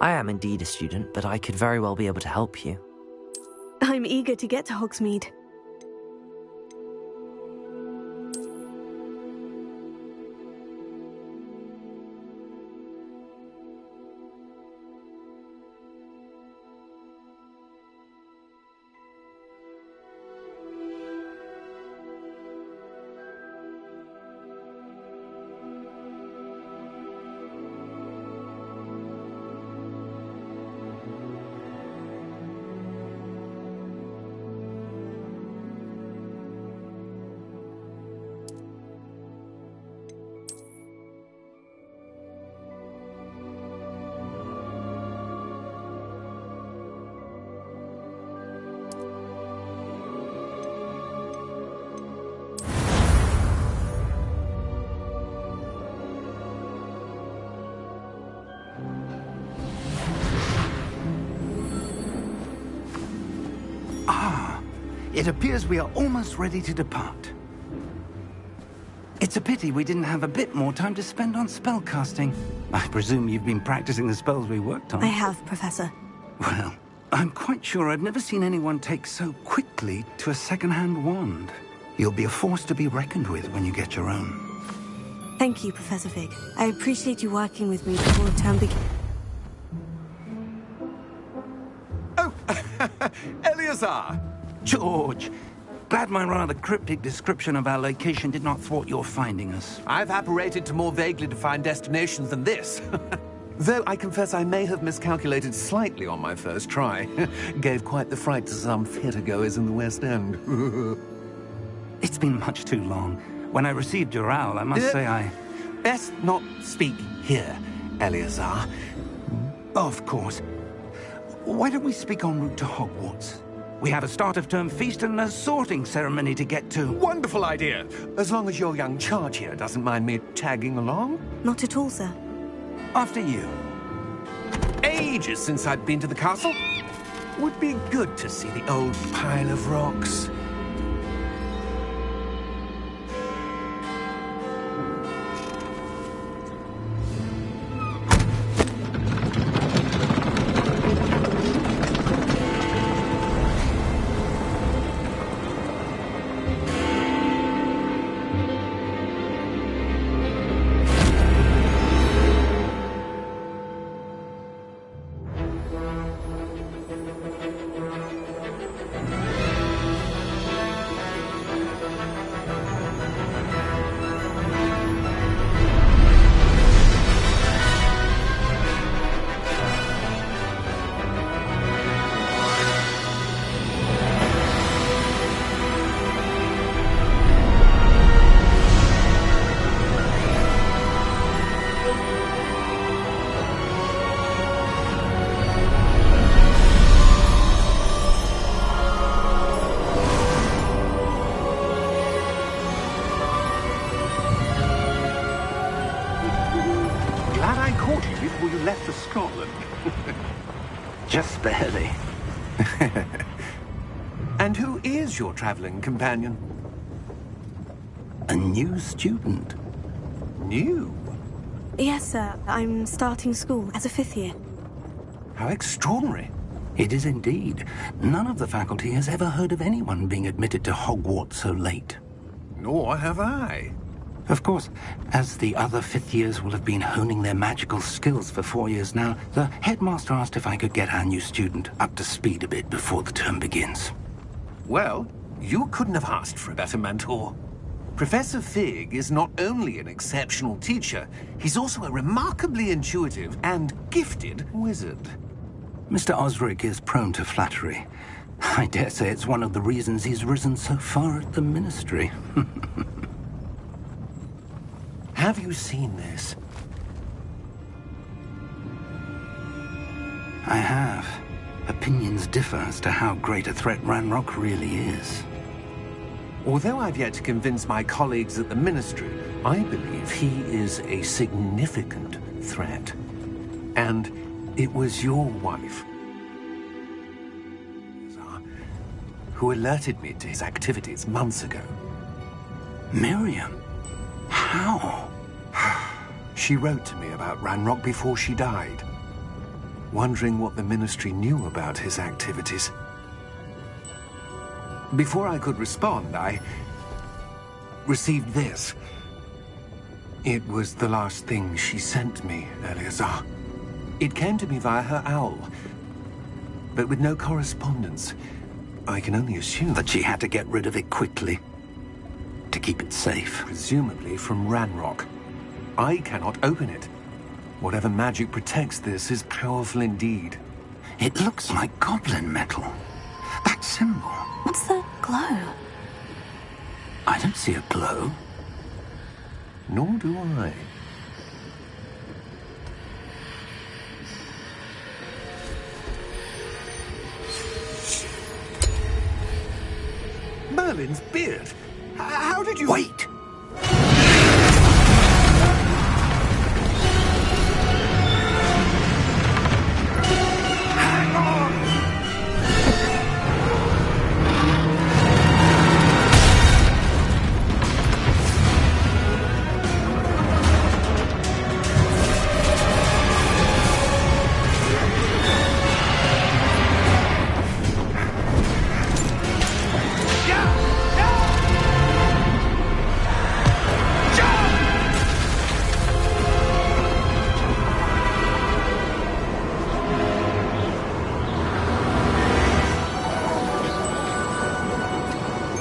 I am indeed a student, but I could very well be able to help you. I'm eager to get to Hogsmeade. It appears we are almost ready to depart. It's a pity we didn't have a bit more time to spend on spellcasting. I presume you've been practicing the spells we worked on. I have, Professor. Well, I'm quite sure I've never seen anyone take so quickly to a second-hand wand. You'll be a force to be reckoned with when you get your own. Thank you, Professor Fig. I appreciate you working with me before the term begins. Oh, Eleazar! George, glad my rather cryptic description of our location did not thwart your finding us. I've apparated to more vaguely defined destinations than this. Though I confess I may have miscalculated slightly on my first try. Gave quite the fright to some theatre-goers in the West End. It's been much too long. When I received your owl, I must say I... Best not speak here, Eleazar. Of course. Why don't we speak en route to Hogwarts? We have a start-of-term feast and a sorting ceremony to get to. Wonderful idea! As long as your young charge here doesn't mind me tagging along. Not at all, sir. After you. Ages since I'd been to the castle. Would be good to see the old pile of rocks. Before you left for Scotland. Just barely. And who is your traveling companion? A new student. New? Yes, sir. I'm starting school as a 5th year. How extraordinary. It is indeed. None of the faculty has ever heard of anyone being admitted to Hogwarts so late. Nor have I. Of course, as the other 5th years will have been honing their magical skills for 4 years now, the headmaster asked if I could get our new student up to speed a bit before the term begins. Well, you couldn't have asked for a better mentor. Professor Fig is not only an exceptional teacher, he's also a remarkably intuitive and gifted wizard. Mr. Osric is prone to flattery. I dare say it's one of the reasons he's risen so far at the Ministry. Have you seen this? I have. Opinions differ as to how great a threat Ranrock really is. Although I've yet to convince my colleagues at the Ministry, I believe he is a significant threat. And it was your wife who alerted me to his activities months ago. Miriam? How? She wrote to me about Ranrock before she died. wondering what the Ministry knew about his activities. Before I could respond, I received this. It was the last thing she sent me, Eleazar. It came to me via her owl, but with no correspondence. I can only assume That she had to get rid of it quickly to keep it safe. presumably from Ranrock. I cannot open it. Whatever magic protects this is powerful indeed. It looks like goblin metal. That symbol. What's the glow? I don't see a glow. Nor do I. Merlin's beard? How did you... Wait! Hang on!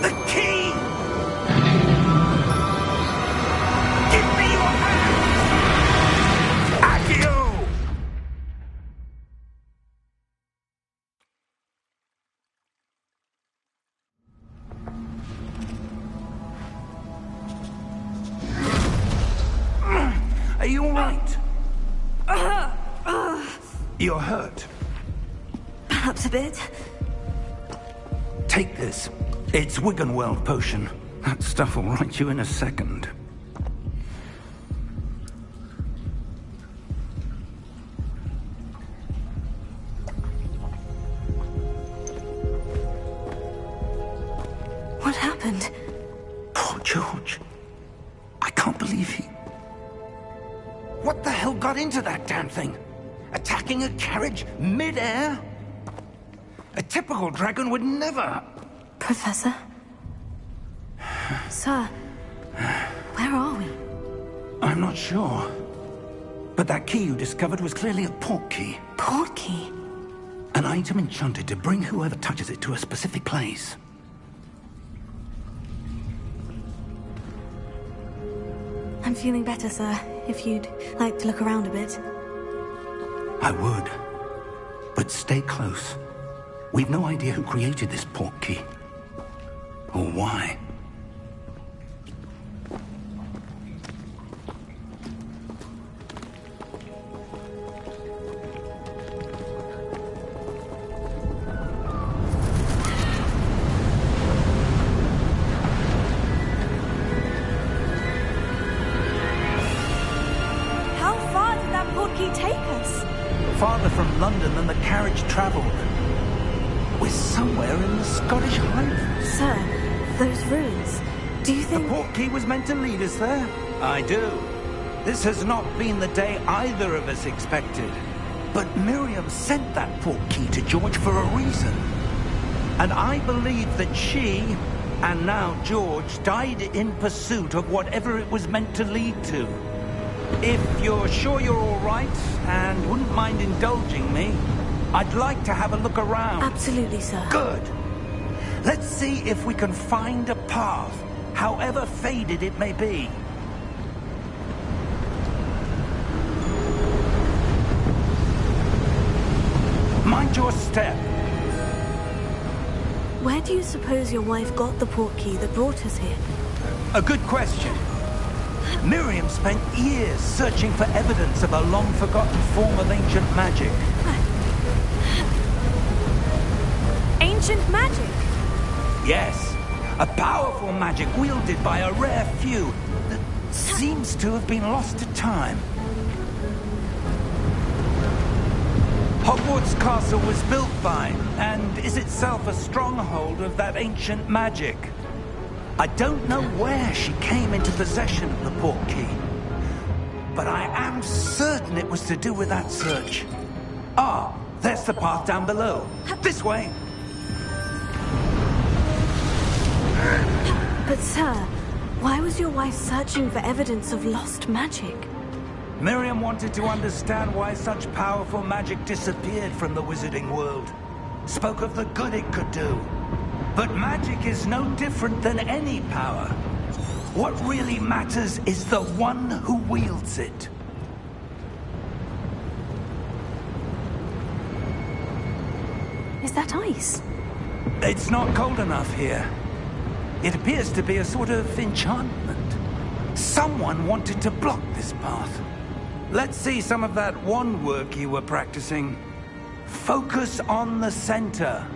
The key! Give me your hand! Accio! Are you all right? You're hurt. Perhaps a bit. Take this. It's Wiggenweld potion. That stuff will right you in a second. What happened? Poor George. I can't believe he... What the hell got into that damn thing? Attacking a carriage mid-air? A typical dragon would never... Professor? Sir, where are we? I'm not sure. But that key you discovered was clearly a port key. Port key? An item enchanted to bring whoever touches it to a specific place. I'm feeling better, sir. If you'd like to look around a bit. I would. But stay close. We've no idea who created this port key. Or why. How far did that port key take us? Farther from London than the carriage traveled. We're somewhere in the Scottish Highlands. Sir, those ruins. Do you The think... port key was meant to lead us there? I do. This has not been the day either of us expected. But Miriam sent that port key to George for a reason. And I believe that she, and now George, died in pursuit of whatever it was meant to lead to. If you're sure you're all right, and wouldn't mind indulging me, I'd like to have a look around. Absolutely, sir. Good. Let's see if we can find a path, however faded it may be. Mind your step. Where do you suppose your wife got the port key that brought us here? A good question. Miriam spent years searching for evidence of a long-forgotten form of ancient magic. Ancient magic? Yes, a powerful magic wielded by a rare few that seems to have been lost to time. Hogwarts Castle was built by, and is itself a stronghold of that ancient magic. I don't know where she came into possession of the port key, but I am certain it was to do with that search. Ah, there's the path down below. This way. But sir, why was your wife searching for evidence of lost magic? Miriam wanted to understand why such powerful magic disappeared from the wizarding world. Spoke of the good it could do. But magic is no different than any power. What really matters is the one who wields it. Is that ice? It's not cold enough here. It appears to be a sort of enchantment. Someone wanted to block this path. Let's see some of that wand work you were practicing. Focus on the center.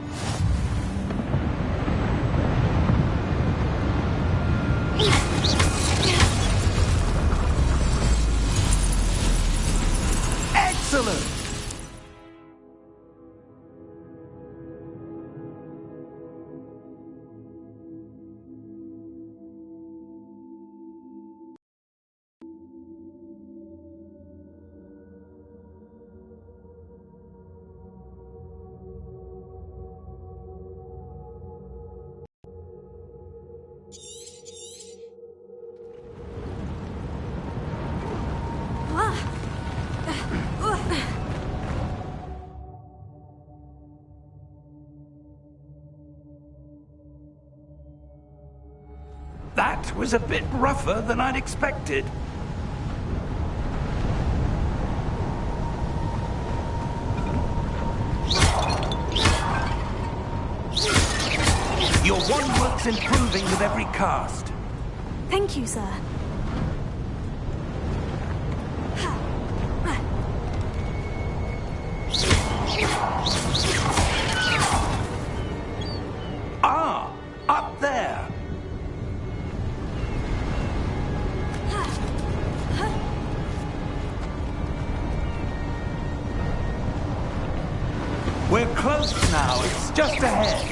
Excellent! That was a bit rougher than I'd expected. Your wand work's improving with every cast. Thank you, sir. Ah, up there. We're close now. It's just ahead.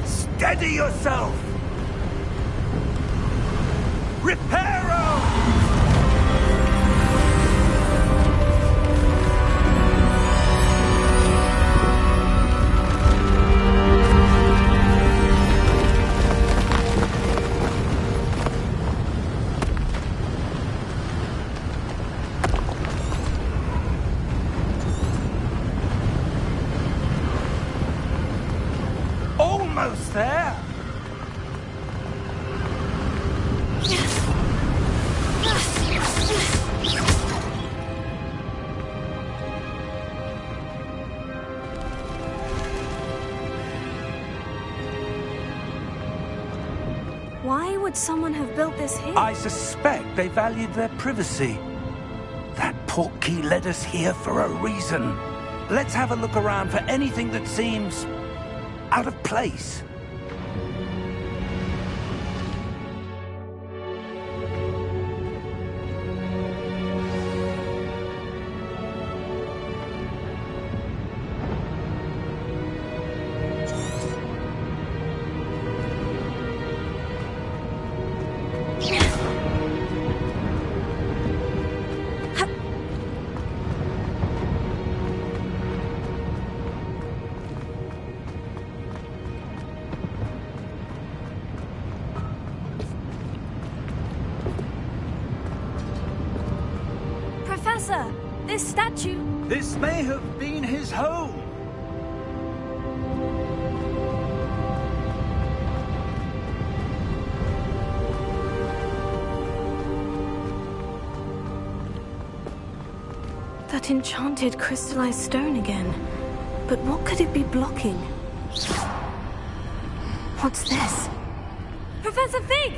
Steady yourself! Reparo! Almost there! Why would someone have built this here? I suspect they valued their privacy. That portkey led us here for a reason. Let's have a look around for anything that seems out of place. Professor, this statue... This may have been his home. That enchanted crystallized stone again. But what could it be blocking? What's this? Professor Fig!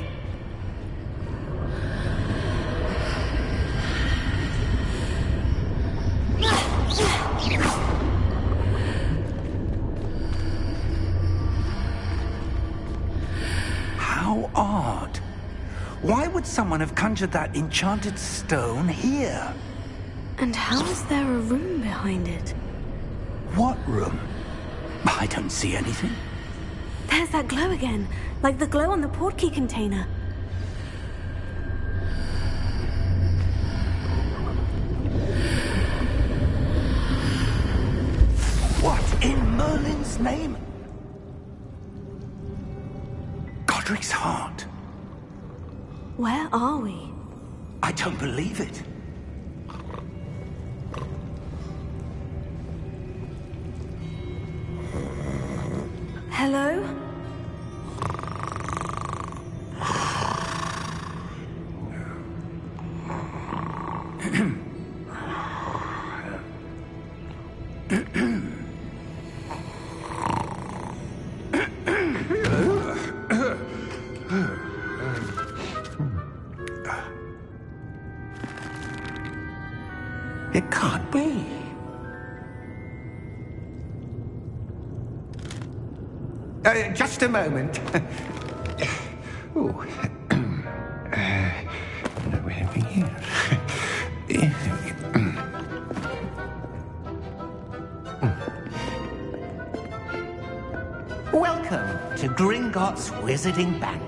How odd. Why would someone have conjured that enchanted stone here? And how is there a room behind it? What room? I don't see anything. There's that glow again, like the glow on the portkey container. What in Merlin's name? Godric's heart. Where are we? I don't believe it. Hello? It can't be. Just a moment. Ooh. Welcome to Gringotts Wizarding Bank.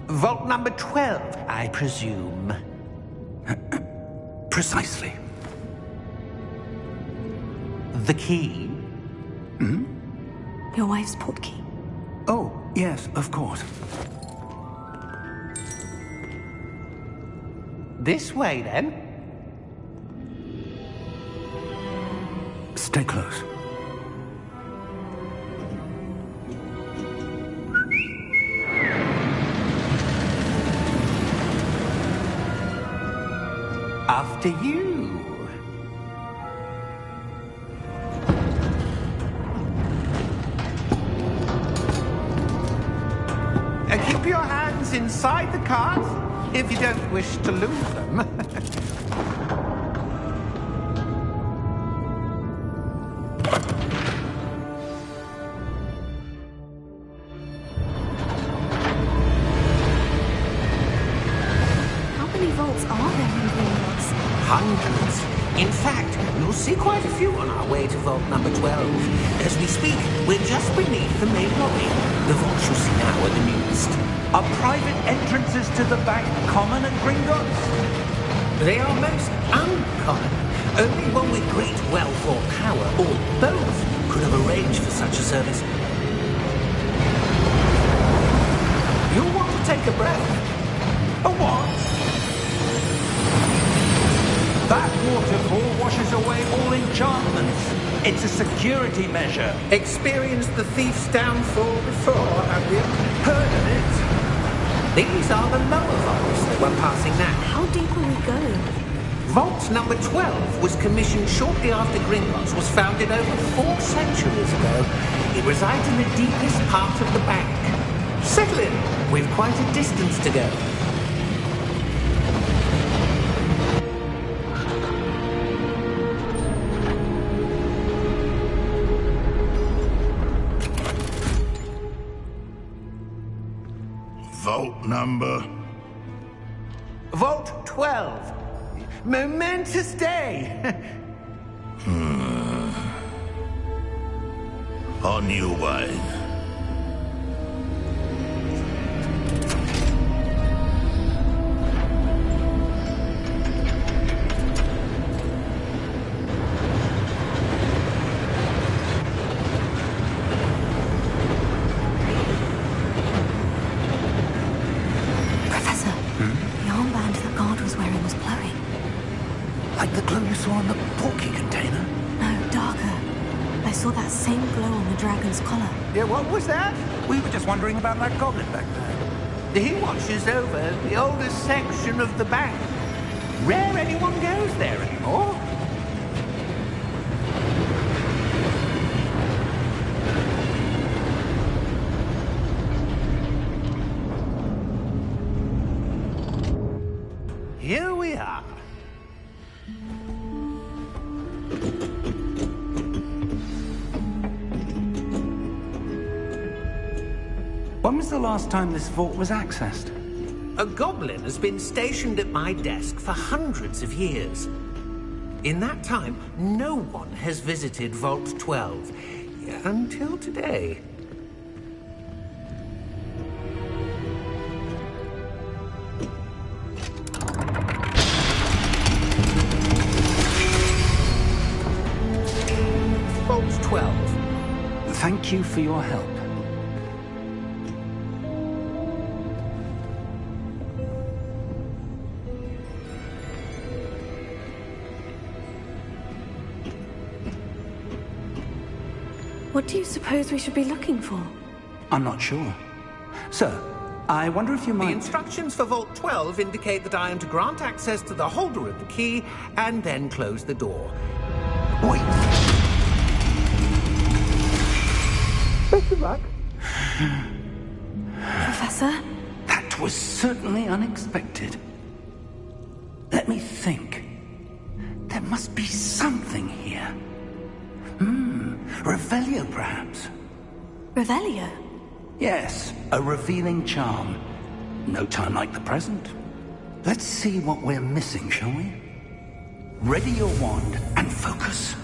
Vault number 12, I presume. Precisely. The key? Hmm? Your wife's portkey. Oh, yes, of course. This way, then. Stay close. After you. Keep your hands inside the cart if you don't wish to lose them. How many vaults are there in Gringotts? Hundreds. In fact, you'll see quite a few on our way to vault number 12. As we speak, we're just beneath the main lobby. The vaults you see now are the newest. Are private entrances to the bank common at Gringotts? They are most uncommon. Only one with great wealth or power, or both, could have arranged for such a service. You'll want to take a breath. A what? That waterfall washes away all enchantments. It's a security measure. Experienced the thief's downfall before, have you? Heard of it? These are the lower vaults that we're passing now. How deep are we going? Vault number 12 was commissioned shortly after Gringotts was founded over 4 centuries ago. It resides in the deepest part of the bank. Settle in. We've quite a distance to go. Vault number? Vault 12. Momentous day. On your way. Like the glow you saw on the portkey container? No, darker. I saw that same glow on the dragon's collar. Yeah, what was that? We were just wondering about that goblin back there. He watches over the oldest section of the bank. Rare anyone goes there anymore. Here we are. When was the last time this vault was accessed? A goblin has been stationed at my desk for hundreds of years. In that time, no one has visited Vault 12. until today. Vault 12. Thank you for your help. What do you suppose we should be looking for? I'm not sure. Sir, I wonder if you The might... instructions for Vault 12 indicate that I am to grant access to the holder of the key and then close the door. Wait! Best of luck. Professor? That was certainly unexpected. Let me think. There must be something here. Revelio, perhaps? Revelio? Yes, a revealing charm. No time like the present. Let's see what we're missing, shall we? Ready your wand and focus.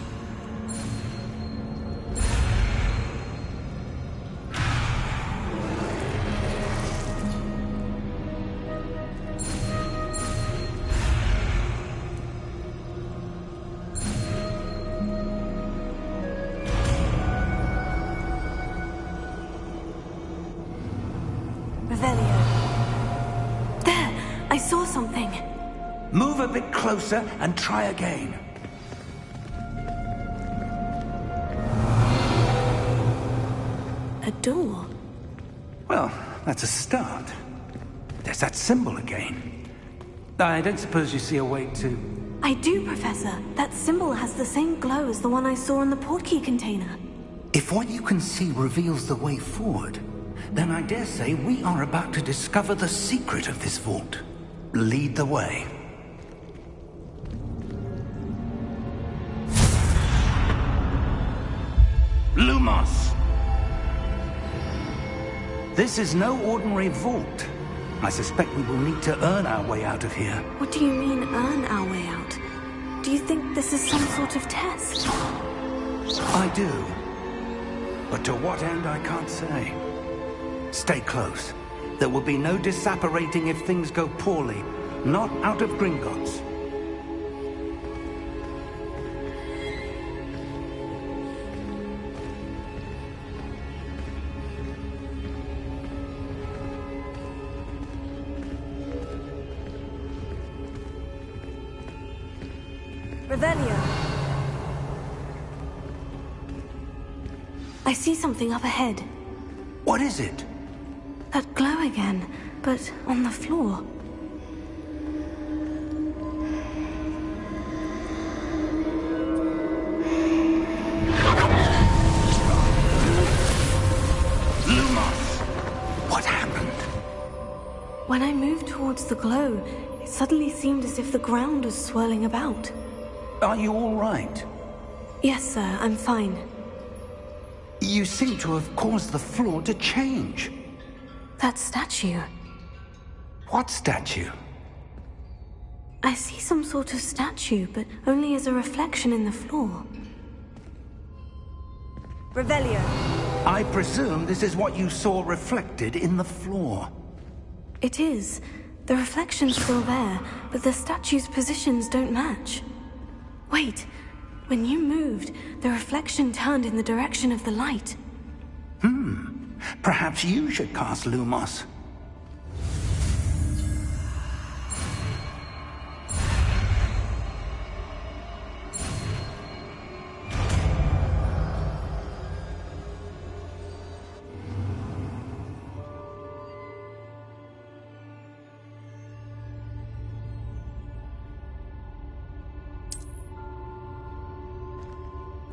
Revelio. There! I saw something. Move a bit closer and try again. A door. Well, that's a start. There's that symbol again. I don't suppose you see a way to... I do, Professor. That symbol has the same glow as the one I saw in the portkey container. If what you can see reveals the way forward, then I dare say we are about to discover the secret of this vault. Lead the way. Lumos! This is no ordinary vault. I suspect we will need to earn our way out of here. What do you mean, earn our way out? Do you think this is some sort of test? I do. But to what end, I can't say. Stay close. There will be no disapparating if things go poorly. Not out of Gringotts. Revelio. I see something up ahead. What is it? That glow again, but on the floor. Lumos! What happened? When I moved towards the glow, it suddenly seemed as if the ground was swirling about. Are you all right? Yes, sir, I'm fine. You seem to have caused the floor to change. That statue. What statue? I see some sort of statue, but only as a reflection in the floor. Revelio. I presume this is what you saw reflected in the floor. It is. The reflection's still there, but the statue's positions don't match. Wait. When you moved, the reflection turned in the direction of the light. Perhaps you should cast Lumos.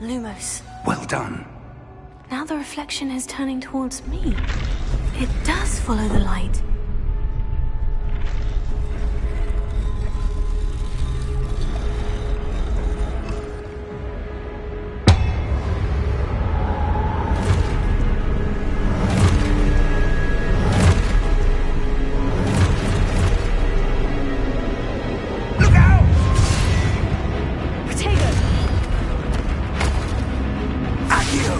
Lumos. Well done. Now the reflection is turning towards me. It does follow the light. Look out! Potato! Accio!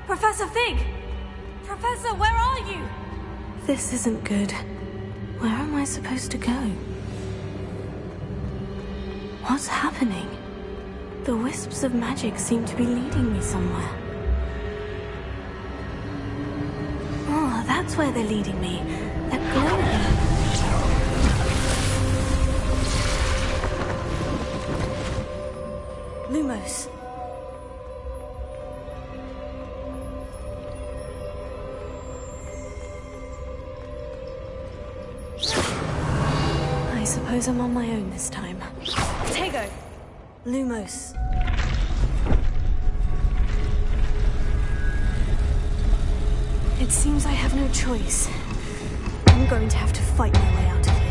Professor Fig! Professor, where are you? This isn't good. Where am I supposed to go? What's happening? The wisps of magic seem to be leading me somewhere. Oh, that's where they're leading me. That glowing. Lumos. I suppose I'm on my own this time. Tego! Lumos. It seems I have no choice. I'm going to have to fight my way out of here.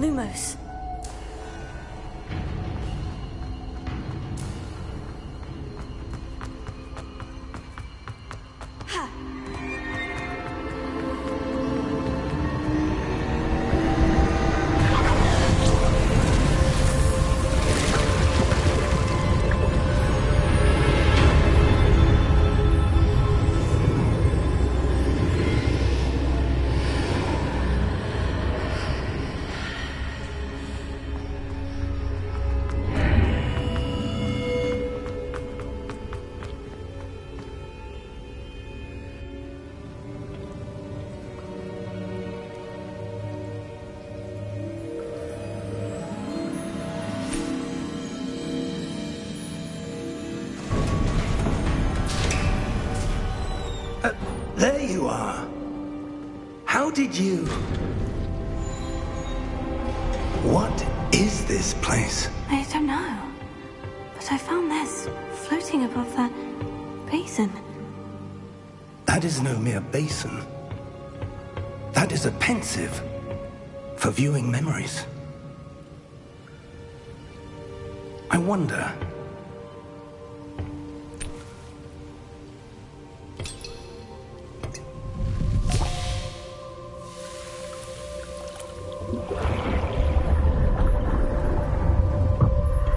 Lumos. There you are. How did you... What is this place? I don't know. But I found this floating above that basin. That is no mere basin. That is a pensive for viewing memories. I wonder...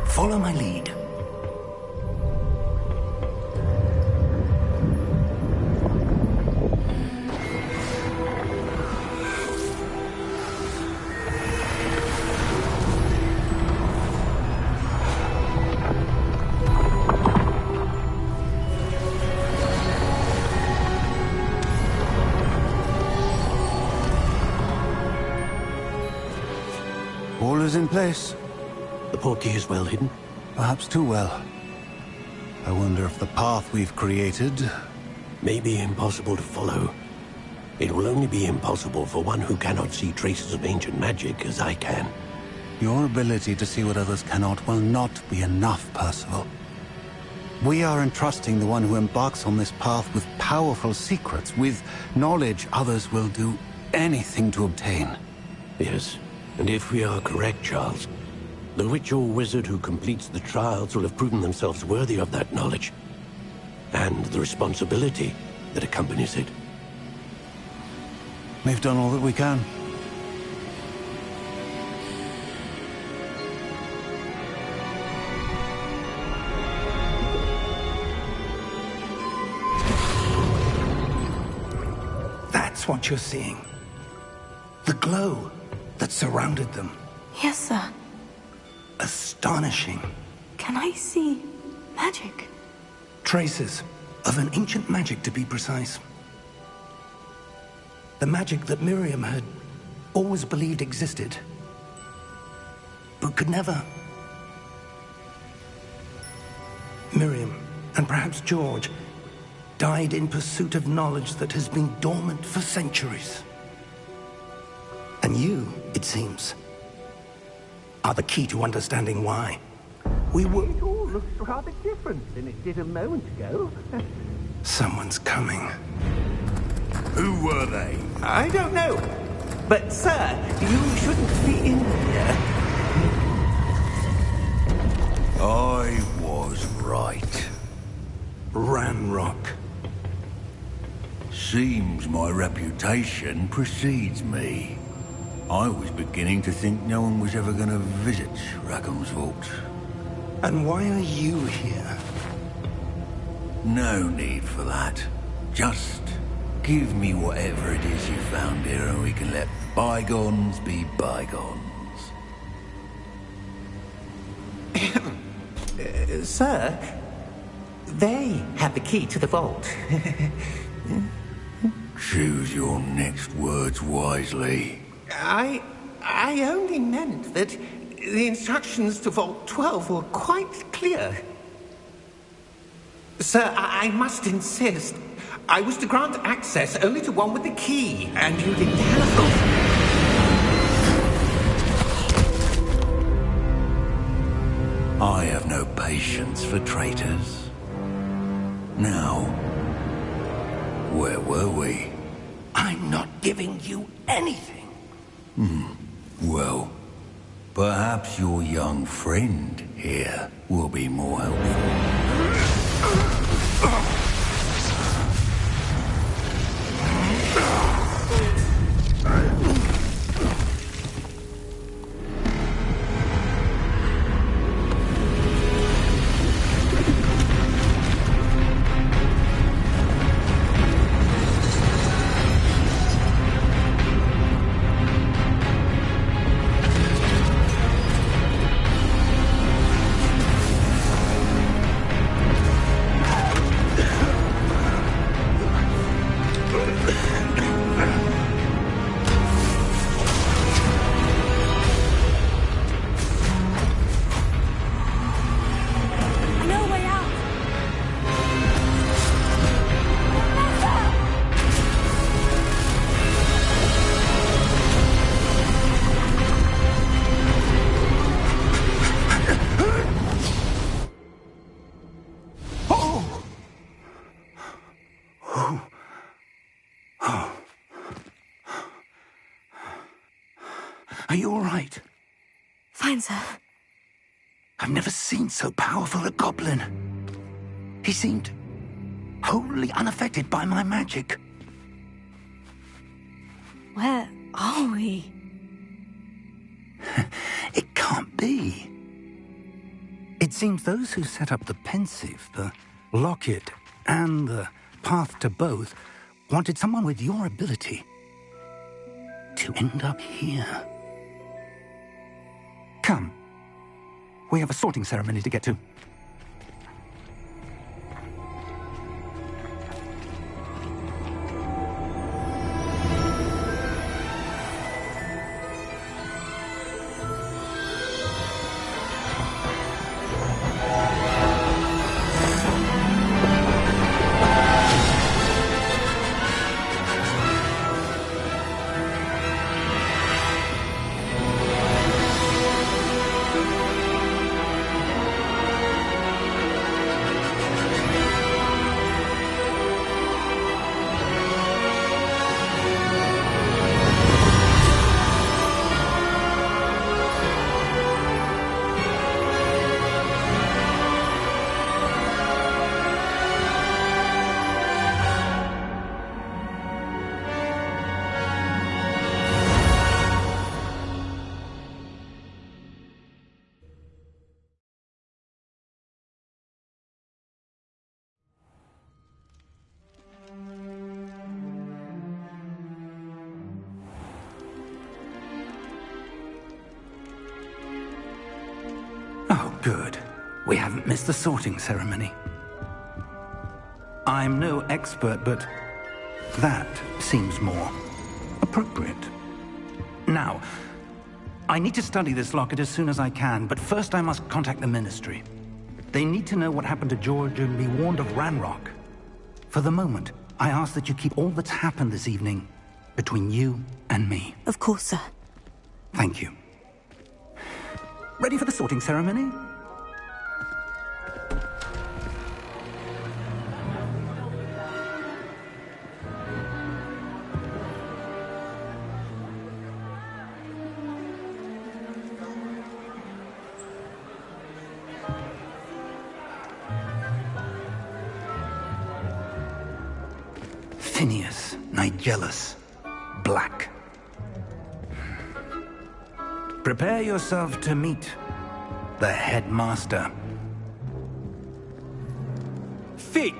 Follow my lead. All is in place. The portkey is well hidden? Perhaps too well. I wonder if the path we've created... May be impossible to follow. It will only be impossible for one who cannot see traces of ancient magic as I can. Your ability to see what others cannot will not be enough, Percival. We are entrusting the one who embarks on this path with powerful secrets, with knowledge others will do anything to obtain. Yes, and if we are correct, Charles, the witch or wizard who completes the trials will have proven themselves worthy of that knowledge, and the responsibility that accompanies it. We've done all that we can. That's what you're seeing. The glow that surrounded them. Yes, sir. Astonishing. Can I see magic? Traces of an ancient magic, to be precise. The magic that Miriam had always believed existed, but could never. Miriam, and perhaps George, died in pursuit of knowledge that has been dormant for centuries. And you, it seems, are the key to understanding why. It all looks rather different than it did a moment ago. Someone's coming. Who were they? I don't know. But, sir, you shouldn't be in here. I was right. Ranrock. Seems my reputation precedes me. I was beginning to think no one was ever going to visit Rackham's vault. And why are you here? No need for that. Just give me whatever it is you found here and we can let bygones be bygones. Sir, they have the key to the vault. Choose your next words wisely. I only meant that the instructions to Vault 12 were quite clear. Sir, I must insist. I was to grant access only to one with the key, and you didn't have. I have no patience for traitors. Now, where were we? I'm not giving you anything. Well, perhaps your young friend here will be more helpful. Are you all right? Fine, sir. I've never seen so powerful a goblin. He seemed wholly unaffected by my magic. Where are we? It can't be. It seems those who set up the pensive, the locket, and the path to both wanted someone with your ability to end up here. Come. We have a sorting ceremony to get to. We haven't missed the sorting ceremony. I'm no expert, but that seems more appropriate. Now, I need to study this locket as soon as I can, but first I must contact the Ministry. They need to know what happened to George and be warned of Ranrock. For the moment, I ask that you keep all that's happened this evening between you and me. Of course, sir. Thank you. Ready for the sorting ceremony? Phineas, Nigellus, Black. Prepare yourself to meet the headmaster. Fig,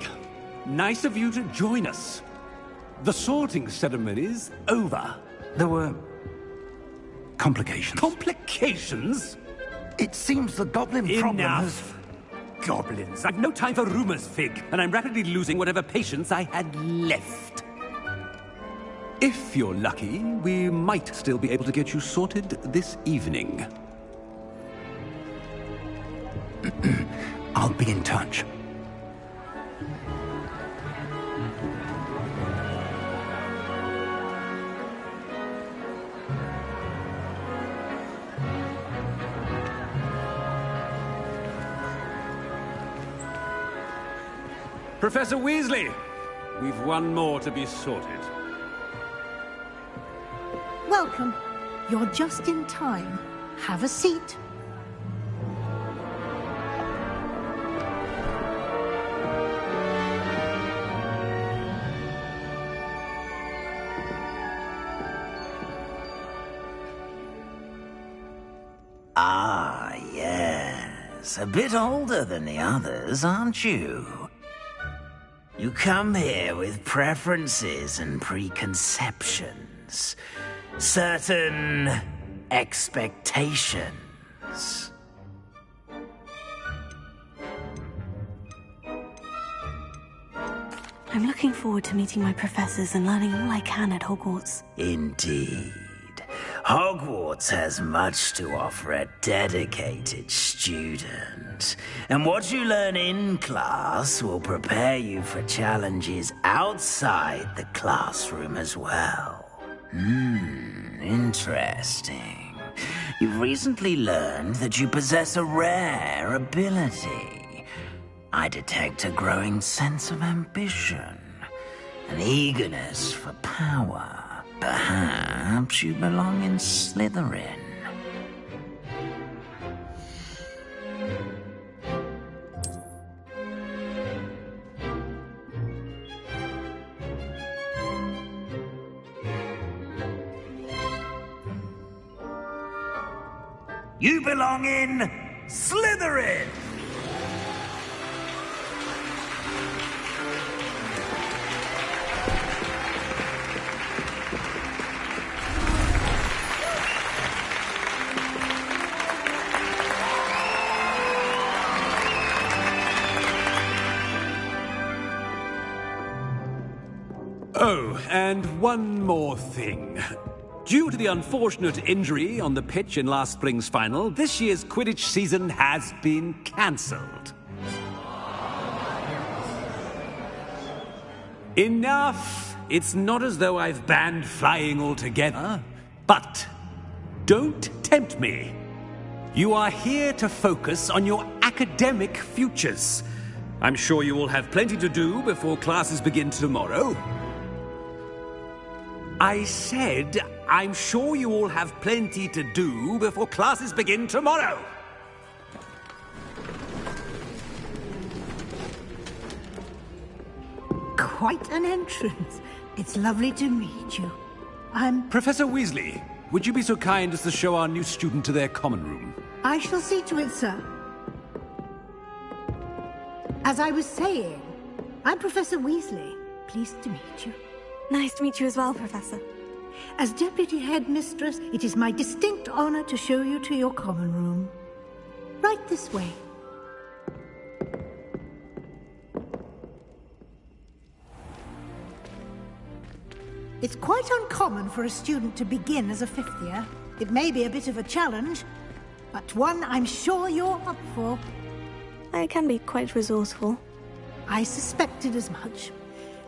nice of you to join us. The sorting ceremony's over. There were complications. Complications? It seems the goblin problem has... Enough! Goblins. I've no time for rumors, Fig, and I'm rapidly losing whatever patience I had left. If you're lucky, we might still be able to get you sorted this evening. I'll be in touch. Professor Weasley, we've one more to be sorted. Welcome. You're just in time. Have a seat. Ah, yes. A bit older than the others, aren't you? You come here with preferences and preconceptions. Certain expectations. I'm looking forward to meeting my professors and learning all I can at Hogwarts. Indeed. Hogwarts has much to offer a dedicated student. And what you learn in class will prepare you for challenges outside the classroom as well. Interesting. You've recently learned that you possess a rare ability. I detect a growing sense of ambition, an eagerness for power. Perhaps you belong in Slytherin. You belong in Slytherin! Oh, and one more thing. Due to the unfortunate injury on the pitch in last spring's final, this year's Quidditch season has been cancelled. Enough! It's not as though I've banned flying altogether. But don't tempt me. You are here to focus on your academic futures. I'm sure you will have plenty to do before classes begin tomorrow. I said, I'm sure you all have plenty to do before classes begin tomorrow. Quite an entrance. It's lovely to meet you. I'm... Professor Weasley, would you be so kind as to show our new student to their common room? I shall see to it, sir. As I was saying, I'm Professor Weasley. Pleased to meet you. Nice to meet you as well, Professor. As Deputy Headmistress, it is my distinct honor to show you to your common room. Right this way. It's quite uncommon for a student to begin as a fifth year. It may be a bit of a challenge, but one I'm sure you're up for. I can be quite resourceful. I suspected as much.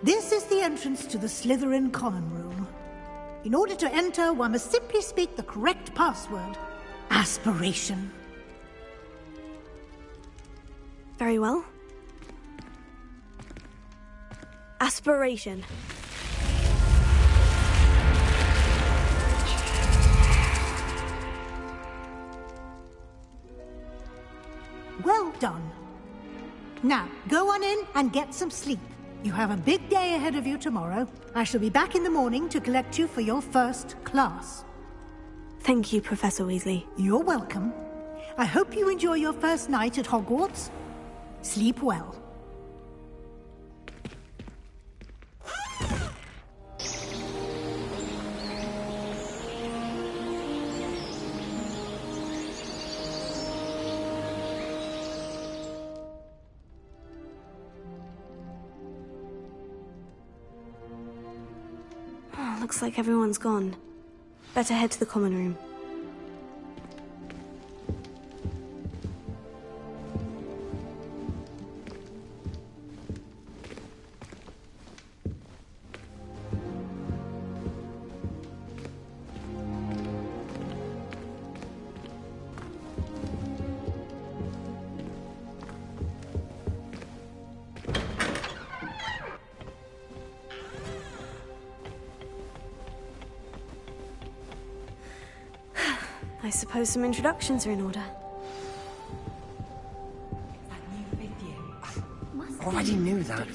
This is the entrance to the Slytherin Common Room. In order to enter, one must simply speak the correct password. Aspiration. Very well. Aspiration. Well done. Now, go on in and get some sleep. You have a big day ahead of you tomorrow. I shall be back in the morning to collect you for your first class. Thank you, Professor Weasley. You're welcome. I hope you enjoy your first night at Hogwarts. Sleep well. Looks like everyone's gone. Better head to the common room. I suppose some introductions are in order. Already knew that.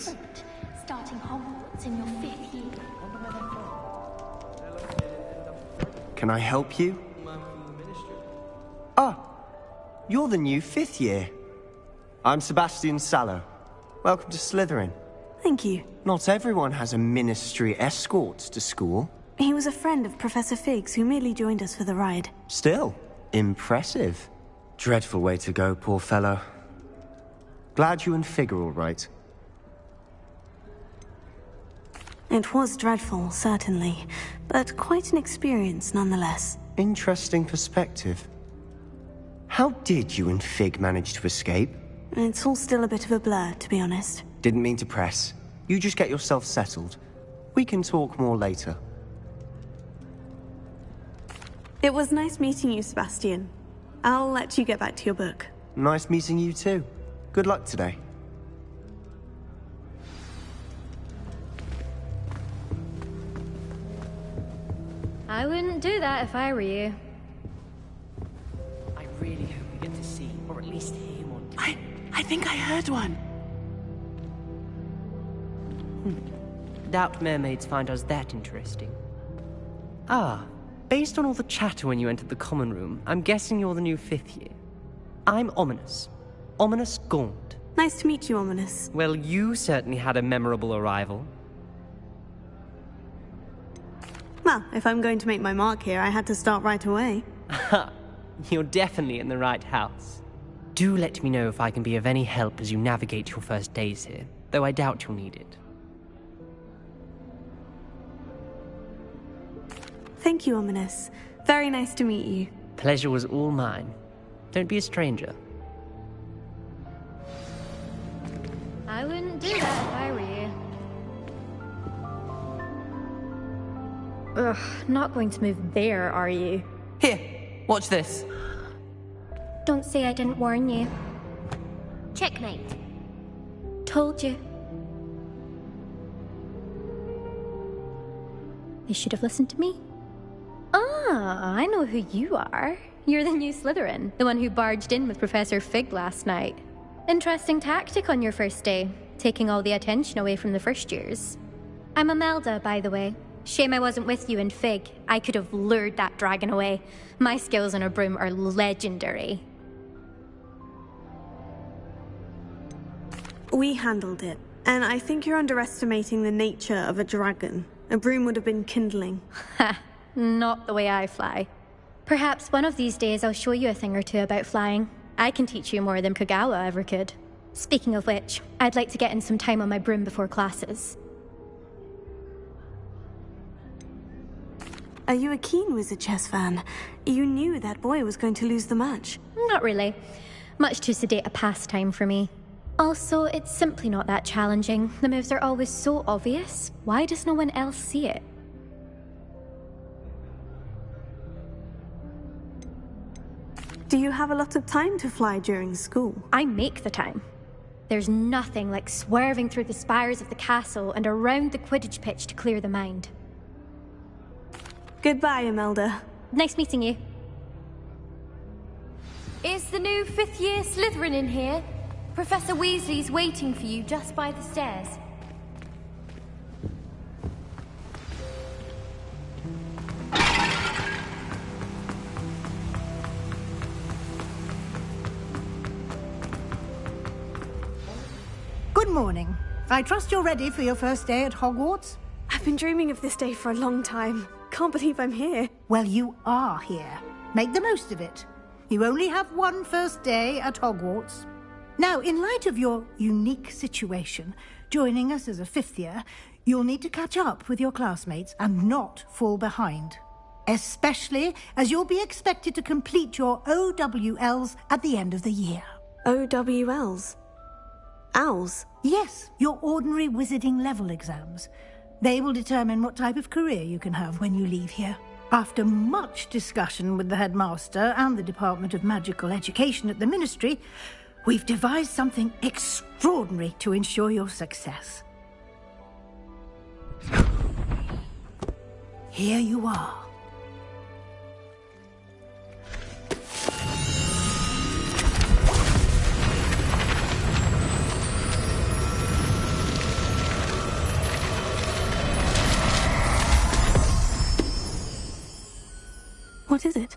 Starting Hogwarts in your 5th year. Can I help you? Ah, you're the new 5th year. I'm Sebastian Sallow. Welcome to Slytherin. Thank you. Not everyone has a ministry escort to school. He was a friend of Professor Fig's who merely joined us for the ride. Still, impressive. Dreadful way to go, poor fellow. Glad you and Fig are all right. It was dreadful, certainly, but quite an experience nonetheless. Interesting perspective. How did you and Fig manage to escape? It's all still a bit of a blur, to be honest. Didn't mean to press. You just get yourself settled. We can talk more later. It was nice meeting you, Sebastian. I'll let you get back to your book. Nice meeting you too. Good luck today. I wouldn't do that if I were you. I really hope we get to see, or at least hear one. I think I heard one. Doubt mermaids find us that interesting. Ah, based on all the chatter when you entered the common room, I'm guessing you're the new 5th year. I'm Ominous. Ominous Gaunt. Nice to meet you, Ominous. Well, you certainly had a memorable arrival. Well, if I'm going to make my mark here, I had to start right away. Ha! You're definitely in the right house. Do let me know if I can be of any help as you navigate your first days here, though I doubt you'll need it. Thank you, Ominous. Very nice to meet you. Pleasure was all mine. Don't be a stranger. I wouldn't do that if I were you. Ugh, not going to move there, are you? Here, watch this. Don't say I didn't warn you. Checkmate. Told you. They should have listened to me. Ah, I know who you are. You're the new Slytherin, the one who barged in with Professor Fig last night. Interesting tactic on your first day, taking all the attention away from the first years. I'm Imelda, by the way. Shame I wasn't with you in Fig. I could have lured that dragon away. My skills on a broom are legendary. We handled it, and I think you're underestimating the nature of a dragon. A broom would have been kindling. Ha! Not the way I fly. Perhaps one of these days I'll show you a thing or two about flying. I can teach you more than Kagawa ever could. Speaking of which, I'd like to get in some time on my broom before classes. Are you a keen Wizard chess fan? You knew that boy was going to lose the match. Not really. Much too sedate a pastime for me. Also, it's simply not that challenging. The moves are always so obvious. Why does no one else see it? Do you have a lot of time to fly during school? I make the time. There's nothing like swerving through the spires of the castle and around the Quidditch pitch to clear the mind. Goodbye, Imelda. Nice meeting you. Is the new fifth-year Slytherin in here? Professor Weasley's waiting for you just by the stairs. Good morning. I trust you're ready for your first day at Hogwarts? I've been dreaming of this day for a long time. Can't believe I'm here. Well, you are here. Make the most of it. You only have one first day at Hogwarts. Now, in light of your unique situation, joining us as a fifth year, you'll need to catch up with your classmates and not fall behind. Especially as you'll be expected to complete your OWLs at the end of the year. OWLs? Owls? Yes, your ordinary wizarding level exams. They will determine what type of career you can have when you leave here. After much discussion with the headmaster and the Department of Magical Education at the Ministry, we've devised something extraordinary to ensure your success. Here you are. What is it?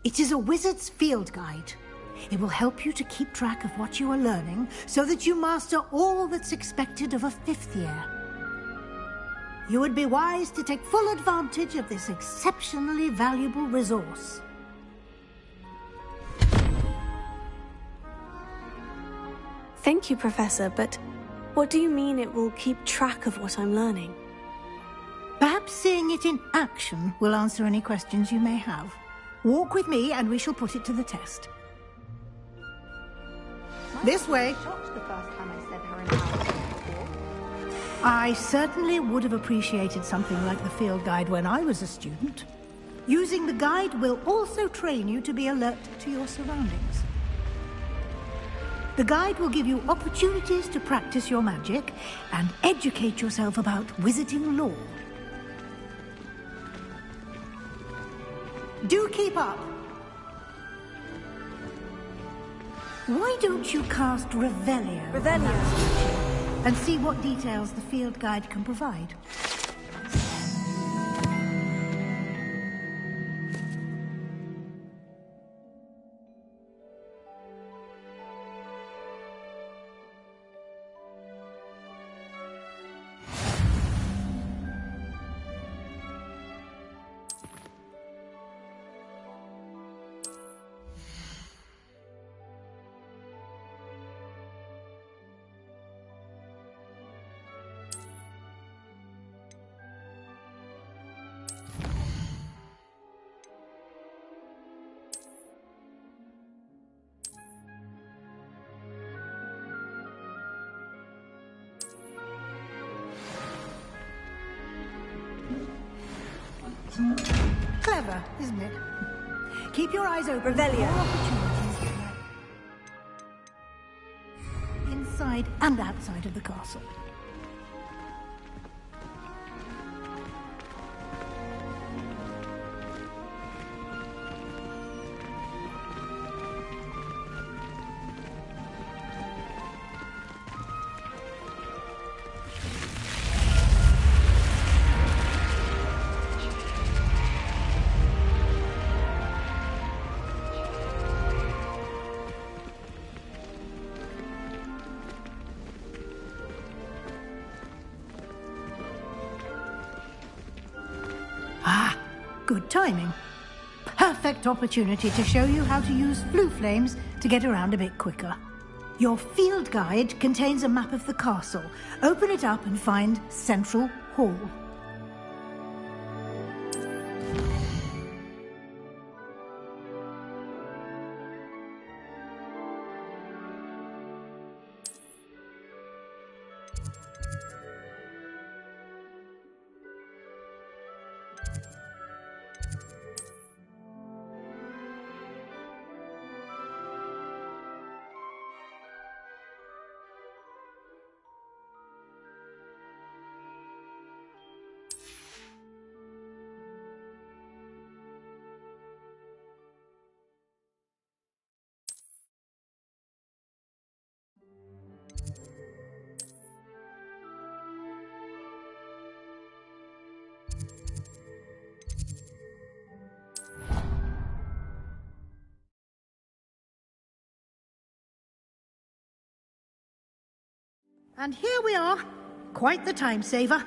It is a wizard's field guide. It will help you to keep track of what you are learning so that you master all that's expected of a fifth year. You would be wise to take full advantage of this exceptionally valuable resource. Thank you, Professor, but what do you mean it will keep track of what I'm learning? Perhaps seeing it in action will answer any questions you may have. Walk with me and we shall put it to the test. This way. I certainly would have appreciated something like the field guide when I was a student. Using the guide will also train you to be alert to your surroundings. The guide will give you opportunities to practice your magic and educate yourself about wizarding lore. Do keep up. Why don't you cast Revelio? And see what details the field guide can provide. Clever, isn't it? Keep your eyes open. Revelio. Inside and outside of the castle. Good timing. Perfect opportunity to show you how to use flue flames to get around a bit quicker. Your field guide contains a map of the castle. Open it up and find Central Hall. And here we are. Quite the time saver.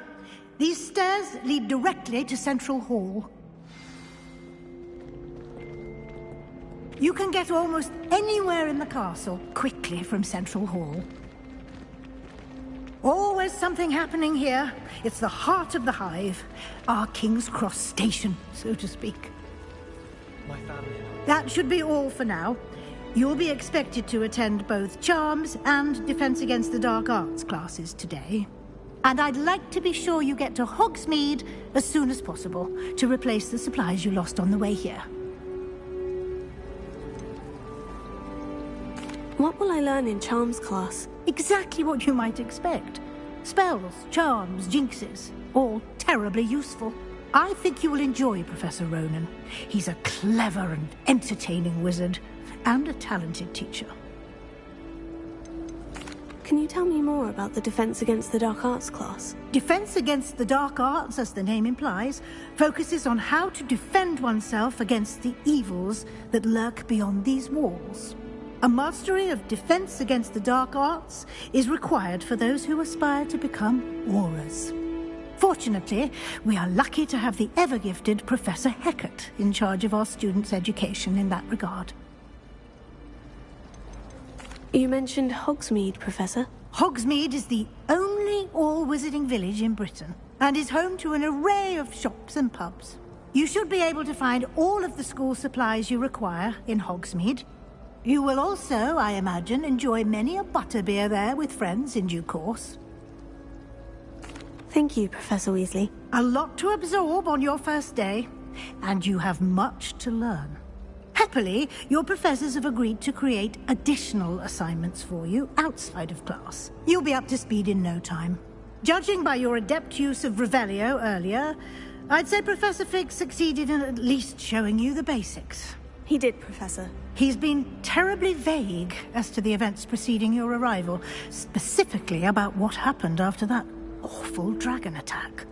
These stairs lead directly to Central Hall. You can get almost anywhere in the castle quickly from Central Hall. Always something happening here. It's the heart of the hive. Our King's Cross station, so to speak. My family. That should be all for now. You'll be expected to attend both Charms and Defense Against the Dark Arts classes today. And I'd like to be sure you get to Hogsmeade as soon as possible to replace the supplies you lost on the way here. What will I learn in Charms class? Exactly what you might expect. Spells, charms, jinxes, all terribly useful. I think you will enjoy Professor Ronan. He's a clever and entertaining wizard, and a talented teacher. Can you tell me more about the Defense Against the Dark Arts class? Defense Against the Dark Arts, as the name implies, focuses on how to defend oneself against the evils that lurk beyond these walls. A mastery of Defense Against the Dark Arts is required for those who aspire to become Aurors. Fortunately, we are lucky to have the ever-gifted Professor Hecat in charge of our students' education in that regard. You mentioned Hogsmeade, Professor. Hogsmeade is the only all-wizarding village in Britain, and is home to an array of shops and pubs. You should be able to find all of the school supplies you require in Hogsmeade. You will also, I imagine, enjoy many a butterbeer there with friends in due course. Thank you, Professor Weasley. A lot to absorb on your first day, and you have much to learn. Happily, your professors have agreed to create additional assignments for you outside of class. You'll be up to speed in no time. Judging by your adept use of Revelio earlier, I'd say Professor Fig succeeded in at least showing you the basics. He did, Professor. He's been terribly vague as to the events preceding your arrival, specifically about what happened after that awful dragon attack.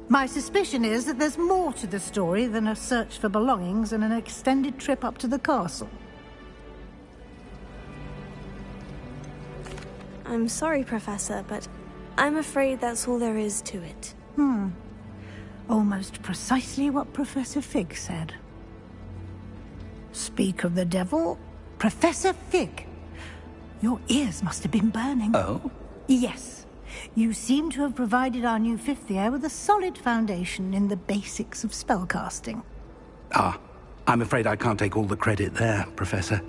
My suspicion is that there's more to the story than a search for belongings and an extended trip up to the castle. I'm sorry, Professor, but I'm afraid that's all there is to it. Almost precisely what Professor Fig said. Speak of the devil, Professor Fig. Your ears must have been burning. Oh? Yes. You seem to have provided our new fifth year with a solid foundation in the basics of spellcasting. Ah, I'm afraid I can't take all the credit there, Professor.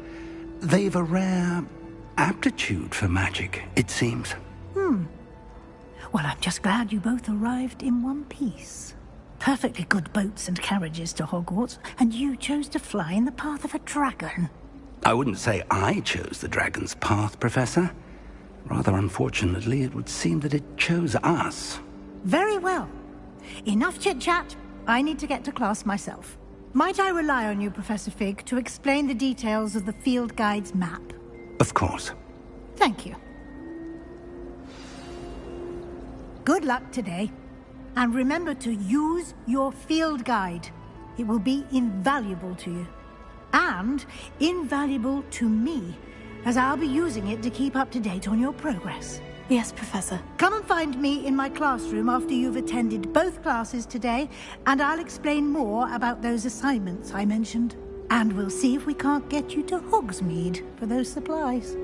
They've a rare aptitude for magic, it seems. Well, I'm just glad you both arrived in one piece. Perfectly good boats and carriages to Hogwarts, and you chose to fly in the path of a dragon. I wouldn't say I chose the dragon's path, Professor. Rather unfortunately, it would seem that it chose us. Very well. Enough chit-chat. I need to get to class myself. Might I rely on you, Professor Fig, to explain the details of the field guide's map? Of course. Thank you. Good luck today. And remember to use your field guide. It will be invaluable to you. And invaluable to me, as I'll be using it to keep up to date on your progress. Yes, Professor. Come and find me in my classroom after you've attended both classes today, and I'll explain more about those assignments I mentioned. And we'll see if we can't get you to Hogsmeade for those supplies.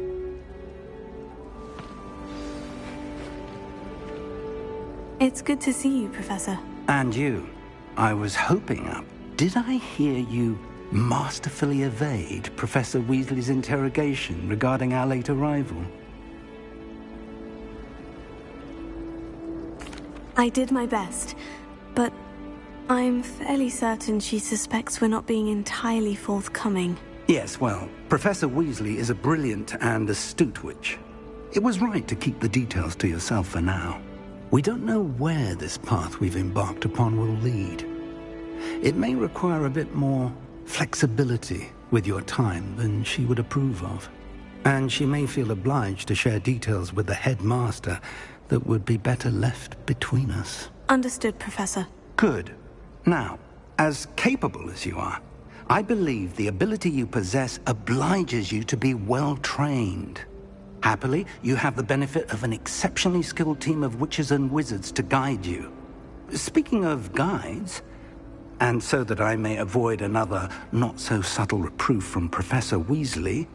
It's good to see you, Professor. And you. I was hoping up. Did I hear you masterfully evade Professor Weasley's interrogation regarding our late arrival? I did my best, but I'm fairly certain she suspects we're not being entirely forthcoming. Yes, well, Professor Weasley is a brilliant and astute witch. It was right to keep the details to yourself for now. We don't know where this path we've embarked upon will lead. It may require a bit more flexibility with your time than she would approve of. And she may feel obliged to share details with the headmaster that would be better left between us. Understood, Professor. Good. Now, as capable as you are, I believe the ability you possess obliges you to be well trained. Happily, you have the benefit of an exceptionally skilled team of witches and wizards to guide you. Speaking of guides, and so that I may avoid another not-so-subtle reproof from Professor Weasley,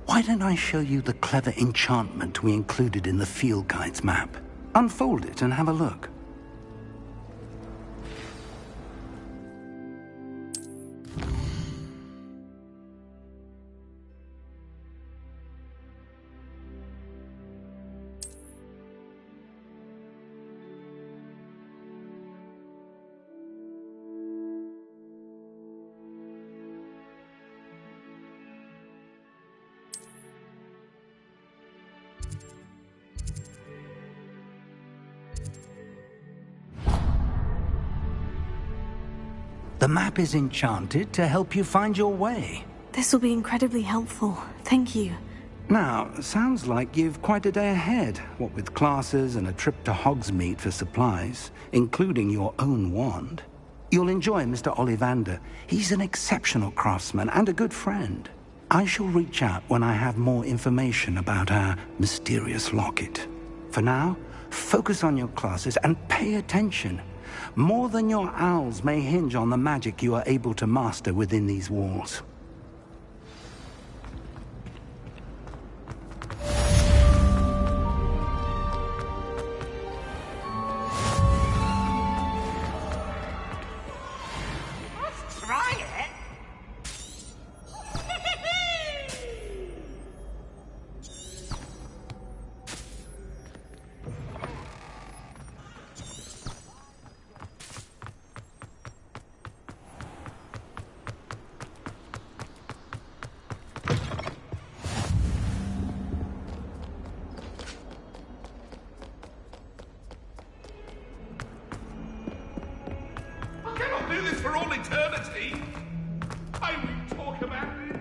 why don't I show you the clever enchantment we included in the field guide's map? Unfold it and have a look. The map is enchanted to help you find your way. This will be incredibly helpful. Thank you. Now, sounds like you've quite a day ahead, what with classes and a trip to Hogsmeade for supplies, including your own wand. You'll enjoy Mr. Ollivander. He's an exceptional craftsman and a good friend. I shall reach out when I have more information about our mysterious locket. For now, focus on your classes and pay attention. More than your owls may hinge on the magic you are able to master within these walls. Let's try it. Do this for all eternity. I will talk about it.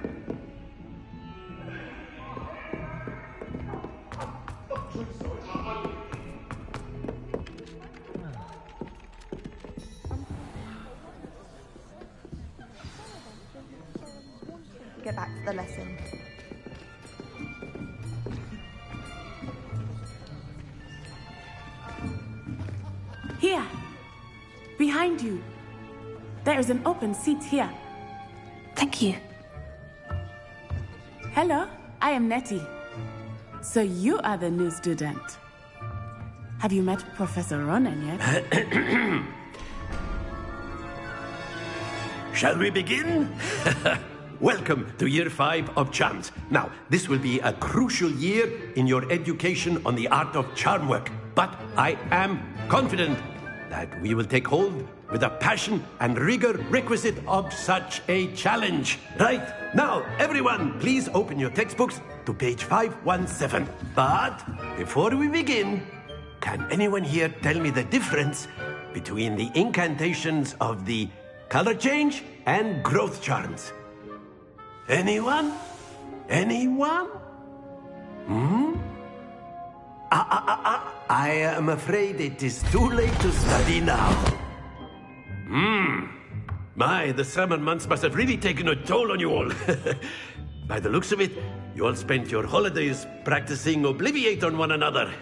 Get back to the lesson. Here, behind you. There is an open seat here. Thank you. Hello, I am Nettie. So you are the new student. Have you met Professor Ronan yet? Shall we begin? Welcome to Year 5 of Charms. Now, this will be a crucial year in your education on the art of charm work. But I am confident that we will take hold with the passion and rigor requisite of such a challenge. Right, now, everyone, please open your textbooks to page 517. But before we begin, can anyone here tell me the difference between the incantations of the color change and growth charms? Anyone? Anyone? I am afraid it is too late to study now. My, the summer months must have really taken a toll on you all. By the looks of it, you all spent your holidays practicing Obliviate on one another.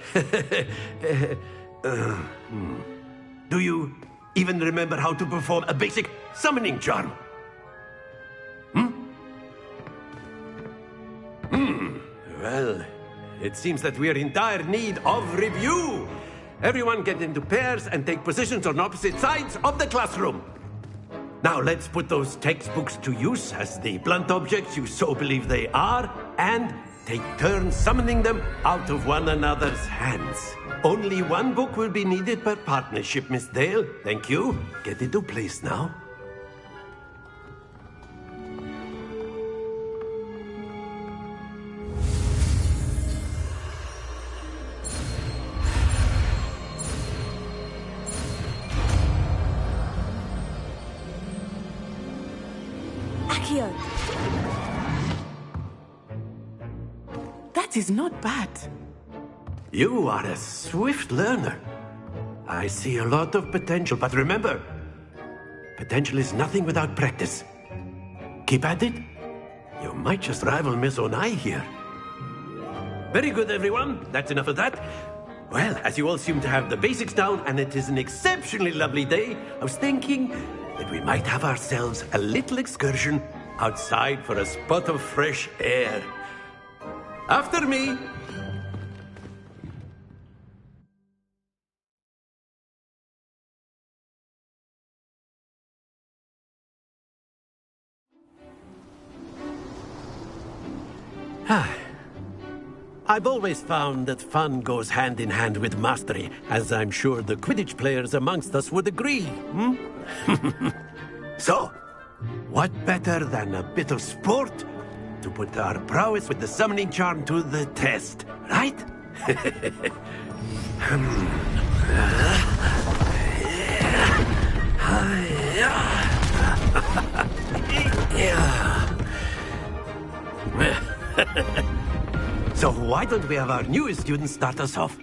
Do you even remember how to perform a basic summoning charm? Well, it seems that we are in dire need of review. Everyone get into pairs and take positions on opposite sides of the classroom. Now let's put those textbooks to use as the blunt objects you so believe they are, and take turns summoning them out of one another's hands. Only one book will be needed per partnership, Miss Dale. Thank you. Get into place now. That is not bad. You are a swift learner. I see a lot of potential, but remember, potential is nothing without practice. Keep at it. You might just rival Miss Onai here. Very good, everyone. That's enough of that. Well, as you all seem to have the basics down, and it is an exceptionally lovely day, I was thinking that we might have ourselves a little excursion outside for a spot of fresh air. After me. I've always found that fun goes hand in hand with mastery, as I'm sure the Quidditch players amongst us would agree. So, what better than a bit of sport to put our prowess with the summoning charm to the test, right? So why don't we have our newest student start us off?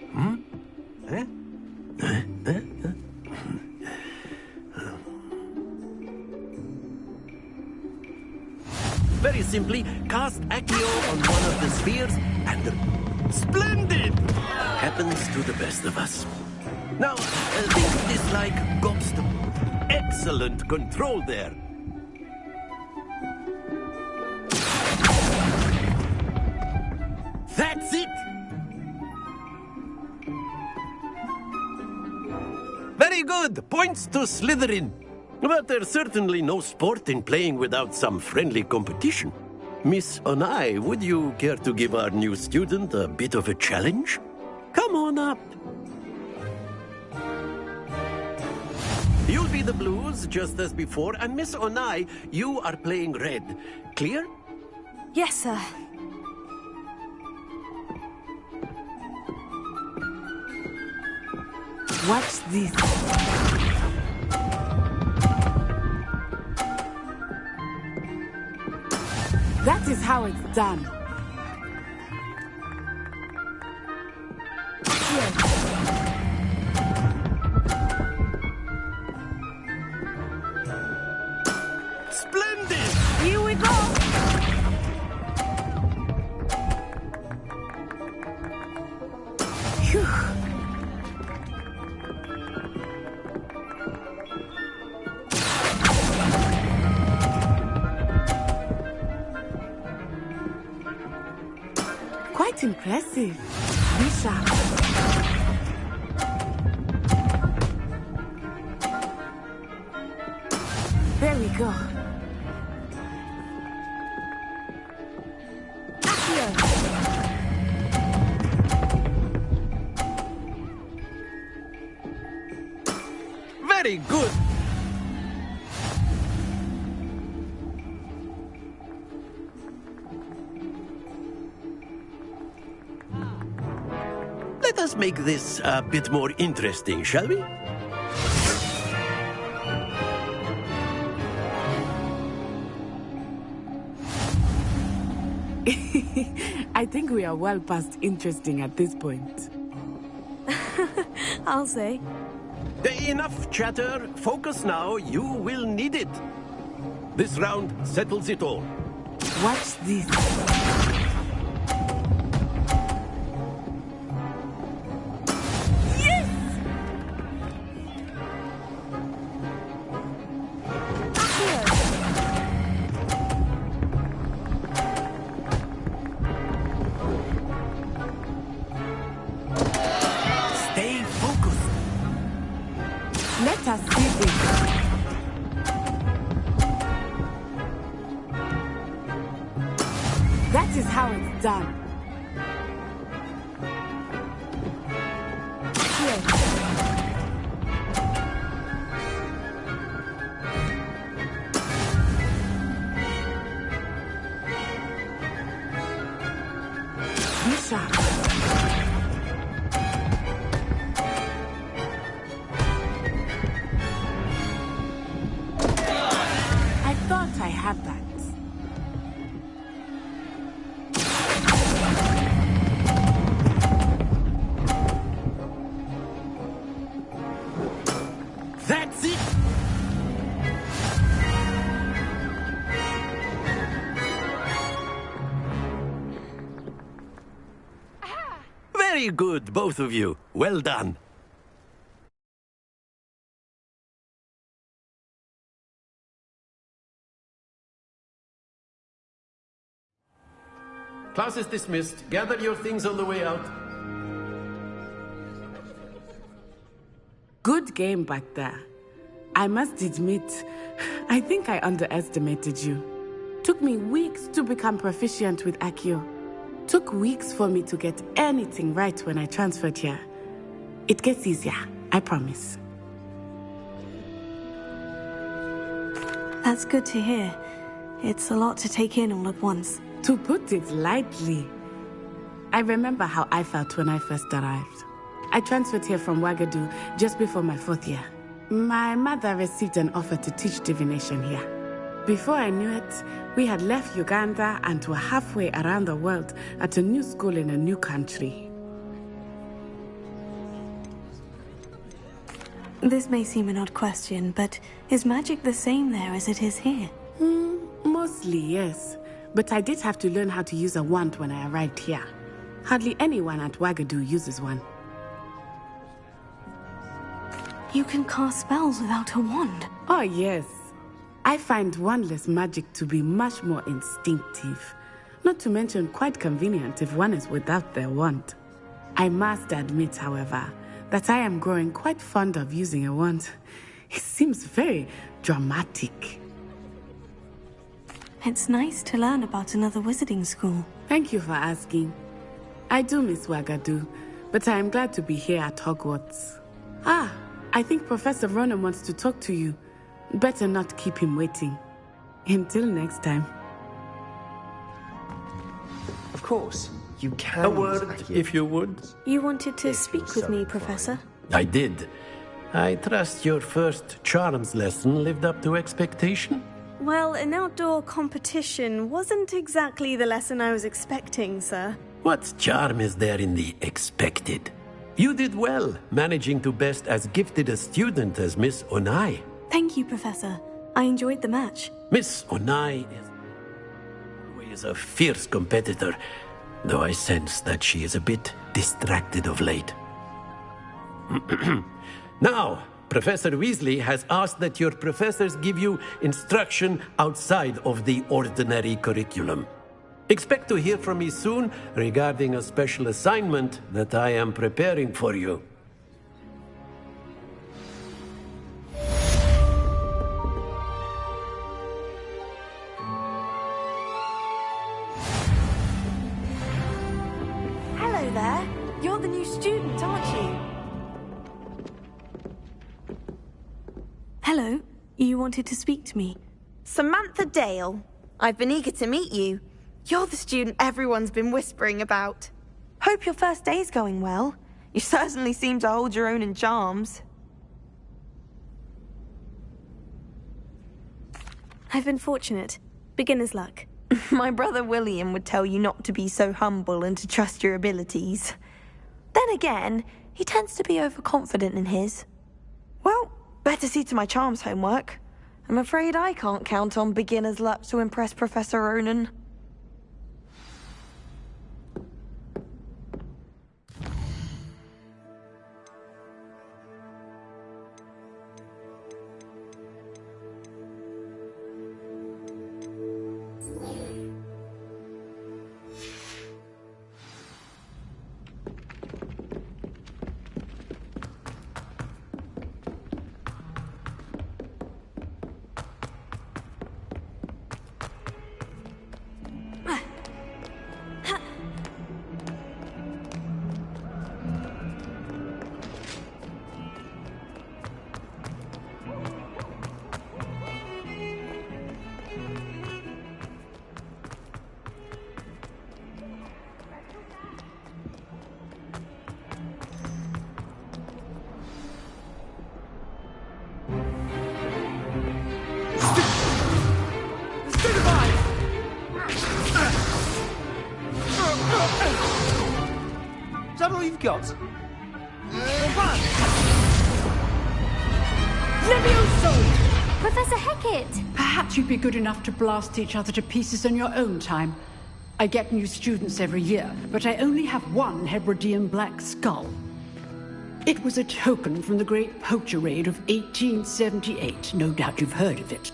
Very simply, cast Accio on one of the spheres and... Splendid! Happens to the best of us. Now, think of this like gobstop. Excellent control there. That's it! Very good! Points to Slytherin. But there's certainly no sport in playing without some friendly competition. Miss Onai, would you care to give our new student a bit of a challenge? Come on up. You'll be the blues, just as before, and Miss Onai, you are playing red. Clear? Yes, sir. Watch this. That is how it's done. Splendid! Here we go! Phew. Quite impressive. Bishop. There we go. Very good! Let us make this a bit more interesting, shall we? I think we are well past interesting at this point. I'll say. Enough chatter. Focus now. You will need it. This round settles it all. Watch this. Let us see this. That is how it's done. Bishop. I have that. That's it! Very good, both of you. Well done. Class is dismissed. Gather your things on the way out. Good game back there. I must admit, I think I underestimated you. Took me weeks to become proficient with Accio. Took weeks for me to get anything right when I transferred here. It gets easier, I promise. That's good to hear. It's a lot to take in all at once. To put it lightly, I remember how I felt when I first arrived. I transferred here from Ouagadougou just before my 4th year. My mother received an offer to teach divination here. Before I knew it, we had left Uganda and were halfway around the world at a new school in a new country. This may seem an odd question, but is magic the same there as it is here? Mostly, yes. But I did have to learn how to use a wand when I arrived here. Hardly anyone at Ouagadougou uses one. You can cast spells without a wand? Oh, yes. I find wandless magic to be much more instinctive. Not to mention quite convenient if one is without their wand. I must admit, however, that I am growing quite fond of using a wand. It seems very dramatic. It's nice to learn about another wizarding school. Thank you for asking. I do miss Ouagadougou, but I am glad to be here at Hogwarts. I think Professor Ronan wants to talk to you. Better not keep him waiting. Until next time. Of course, you can. A word, if you would. You wanted to speak with me, Professor? I did. I trust your first charms lesson lived up to expectation? Well, an outdoor competition wasn't exactly the lesson I was expecting, sir. What charm is there in the expected? You did well, managing to best as gifted a student as Miss Onai. Thank you, Professor. I enjoyed the match. Miss Onai is always a fierce competitor, though I sense that she is a bit distracted of late. Now, Professor Weasley has asked that your professors give you instruction outside of the ordinary curriculum. Expect to hear from me soon regarding a special assignment that I am preparing for you. Hello there. You're the new student, aren't you? Hello. You wanted to speak to me? Samantha Dale. I've been eager to meet you. You're the student everyone's been whispering about. Hope your first day's going well. You certainly seem to hold your own in charms. I've been fortunate. Beginner's luck. My brother William would tell you not to be so humble and to trust your abilities. Then again, he tends to be overconfident in his. Well, better see to my charms homework. I'm afraid I can't count on beginner's luck to impress Professor Ronan. Is that all you've got? Professor Hecat! Perhaps you'd be good enough to blast each other to pieces in your own time. I get new students every year, but I only have one Hebridean black skull. It was a token from the Great Poacher Raid of 1878. No doubt you've heard of it.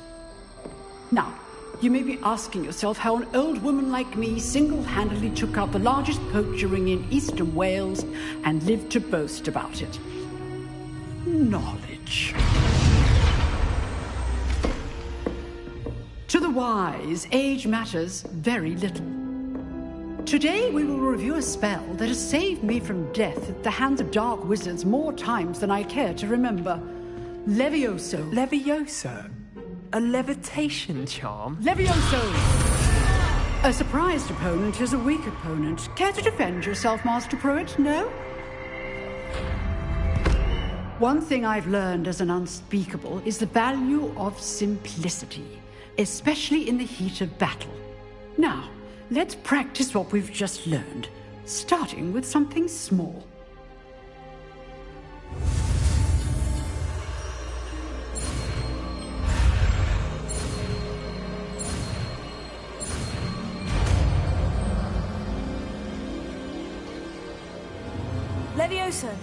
Now, you may be asking yourself how an old woman like me single-handedly took out the largest poacher ring in eastern Wales and lived to boast about it. Knowledge. To the wise, age matters very little. Today we will review a spell that has saved me from death at the hands of dark wizards more times than I care to remember. Levioso. Levioso? A levitation charm? Levioso! A surprised opponent is a weak opponent. Care to defend yourself, Master Pruitt? No? One thing I've learned as an unspeakable is the value of simplicity, especially in the heat of battle. Now, let's practice what we've just learned, starting with something small. Levioso.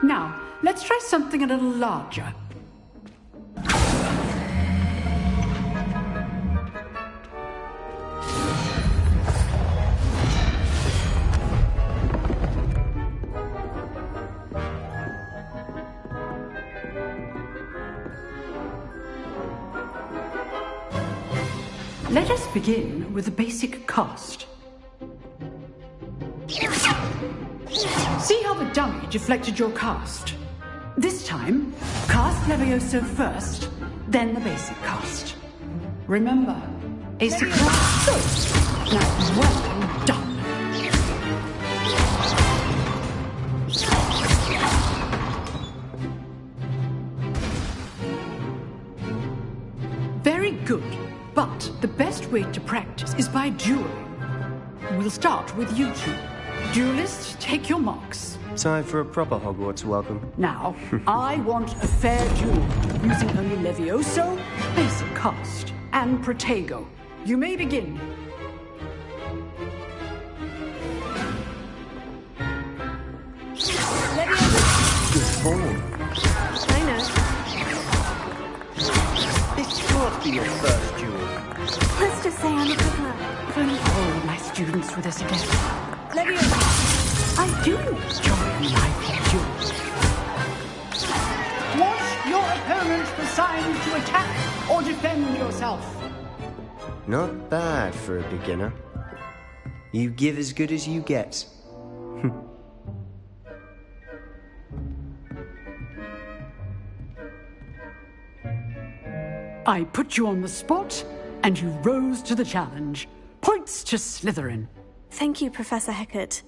Now, let's try something a little larger. Let us begin with the basic cast. See how the dummy deflected your cast? This time, cast Levioso first, then the basic cast. Remember, a surprise. Now, well done. Very good, but the best way to practice is by dueling. We'll start with you two. Duelists, take your marks. Time for a proper Hogwarts welcome. Now, I want a fair duel, using only Levioso, basic cast, and Protego. You may begin. Good form. I know. This can't be your first duel. Let's just say I'm a good If only all my students were this again. Levioso. I do enjoy lively duels. Watch your opponent decide to attack or defend yourself. Not bad for a beginner. You give as good as you get. I put you on the spot, and you rose to the challenge. Points to Slytherin. Thank you, Professor Hecat.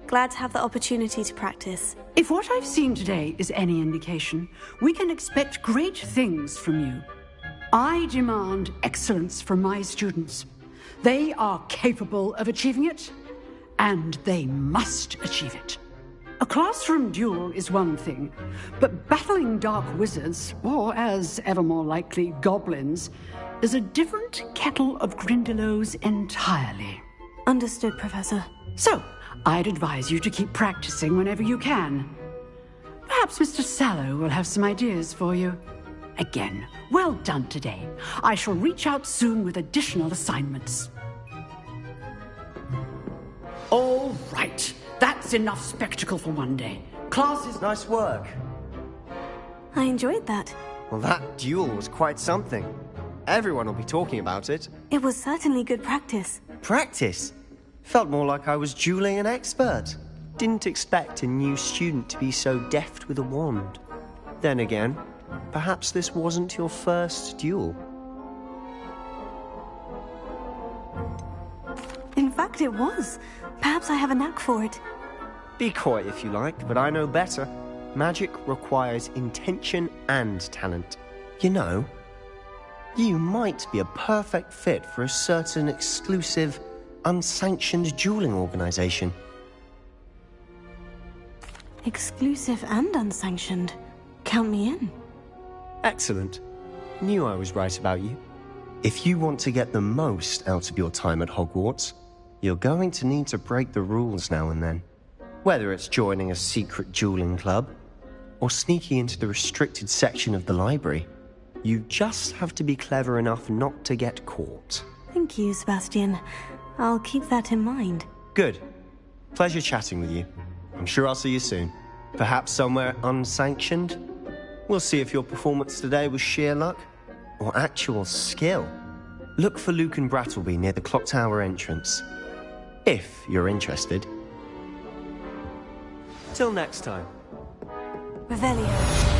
Glad to have the opportunity to practice. If what I've seen today is any indication, we can expect great things from you. I demand excellence from my students. They are capable of achieving it, and they must achieve it. A classroom duel is one thing, but battling dark wizards, or as ever more likely, goblins, is a different kettle of Grindylows entirely. Understood, Professor. So, I'd advise you to keep practicing whenever you can. Perhaps Mr. Sallow will have some ideas for you. Again, well done today. I shall reach out soon with additional assignments. All right. That's enough spectacle for one day. Classes... Nice work. I enjoyed that. Well, that duel was quite something. Everyone will be talking about it. It was certainly good practice. Practice? Felt more like I was dueling an expert. Didn't expect a new student to be so deft with a wand. Then again, perhaps this wasn't your first duel. In fact, it was. Perhaps I have a knack for it. Be coy if you like, but I know better. Magic requires intention and talent. You know, you might be a perfect fit for a certain exclusive, unsanctioned dueling organization. Exclusive and unsanctioned. Count me in. Excellent. Knew I was right about you. If you want to get the most out of your time at Hogwarts, you're going to need to break the rules now and then. Whether it's joining a secret dueling club, or sneaking into the restricted section of the library, you just have to be clever enough not to get caught. Thank you, Sebastian. I'll keep that in mind. Good. Pleasure chatting with you. I'm sure I'll see you soon. Perhaps somewhere unsanctioned? We'll see if your performance today was sheer luck or actual skill. Look for Luke and Brattleby near the clock tower entrance, if you're interested. Till next time. Revelio.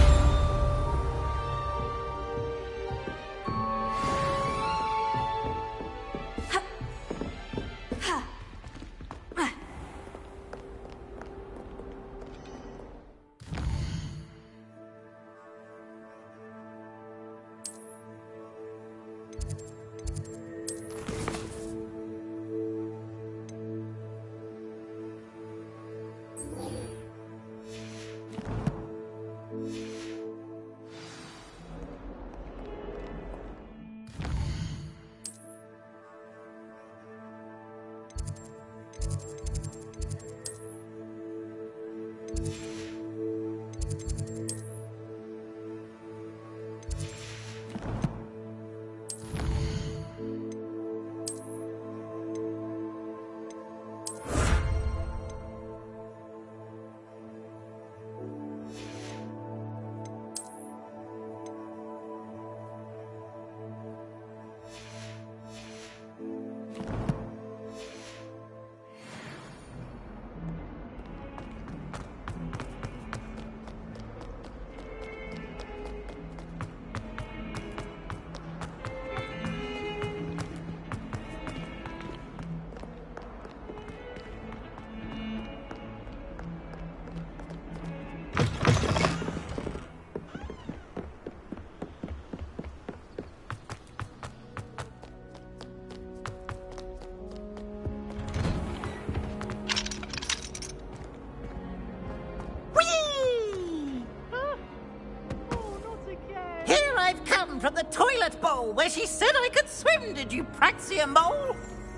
From the toilet bowl where she said I could swim, did you praxia mole?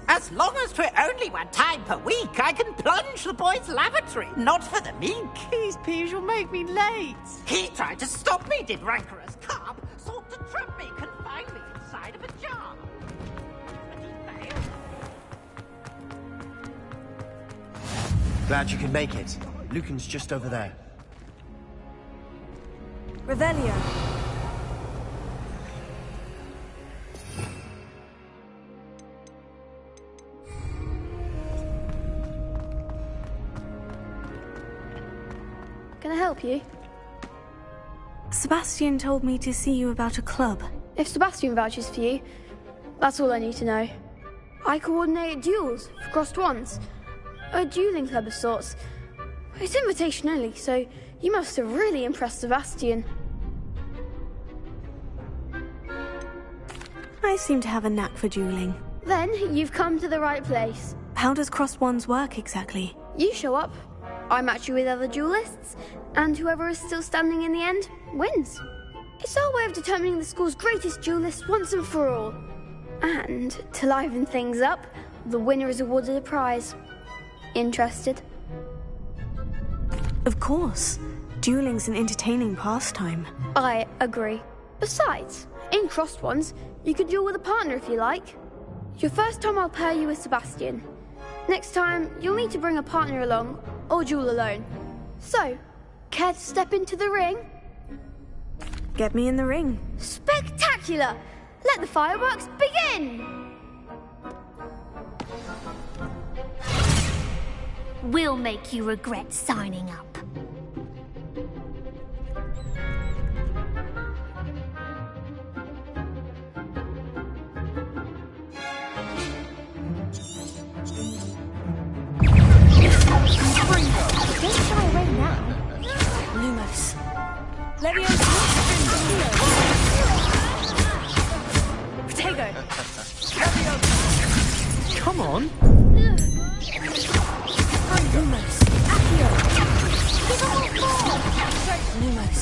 As long as 'twere only one time per week, I can plunge the boy's lavatory, not for the meek. Please, Peeves, you'll make me late. He tried to stop me, did rancorous carp, sought to trap me, confine me inside of a jar. But he failed. Glad you could make it. Lucan's just over there. Revelio. Can I help you? Sebastian told me to see you about a club. If Sebastian vouches for you, that's all I need to know. I coordinate duels for crossed wands. A dueling club of sorts. It's invitation only, so you must have really impressed Sebastian. I seem to have a knack for dueling. Then you've come to the right place. How does crossed wands work exactly? You show up, I match you with other duelists, and whoever is still standing in the end wins. It's our way of determining the school's greatest duelist once and for all. And to liven things up, the winner is awarded a prize. Interested? Of course. Dueling's an entertaining pastime. I agree. Besides, in crossed ones, you could duel with a partner if you like. Your first time I'll pair you with Sebastian. Next time, you'll need to bring a partner along, or duel alone. So, care to step into the ring? Get me in the ring. Spectacular! Let the fireworks begin! We'll make you regret signing up. Don't shy away now. Lumos. Protego. Come on. Lumos. Accio. Lumos.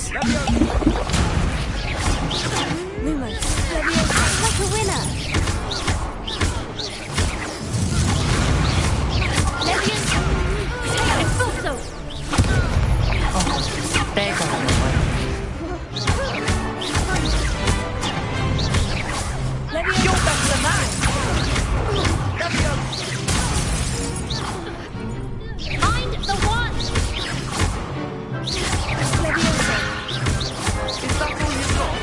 Lumos. Like a winner. I thought so. There goes You're better than that. Find the one. Is that all you've got?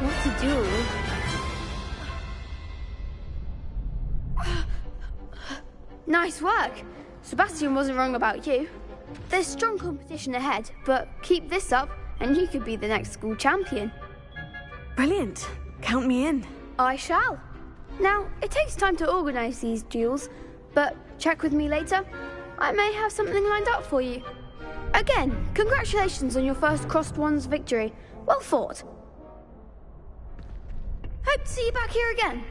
What to do? Nice work. Sebastian wasn't wrong about you. There's strong competition ahead, but keep this up and you could be the next school champion. Brilliant. Count me in. I shall. Now, it takes time to organise these duels, but check with me later. I may have something lined up for you. Again, congratulations on your first Crossed Wands victory. Well fought. Hope to see you back here again.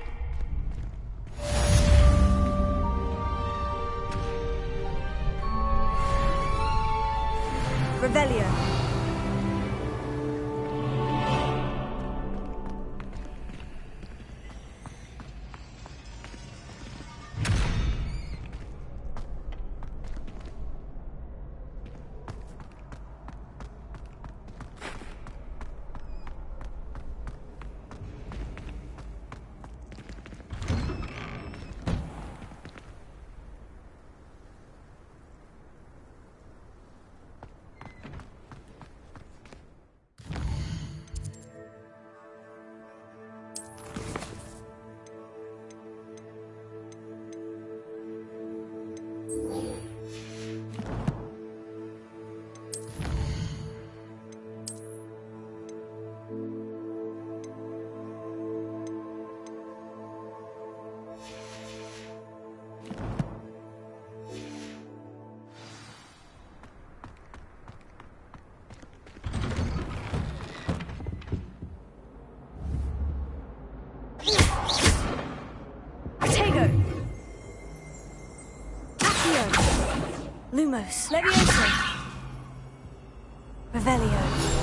Revelio. Lumos. Levioso. Revelio.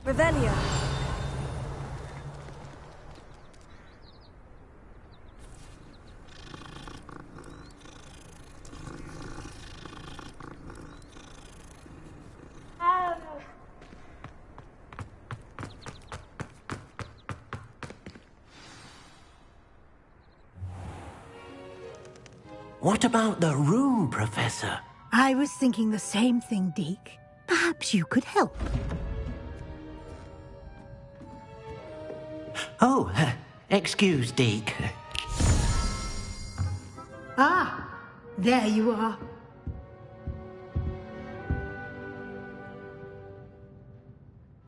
Revelio. What about the room, Professor? I was thinking the same thing, Deke. Perhaps you could help. Oh, excuse, Deke. Ah, there you are.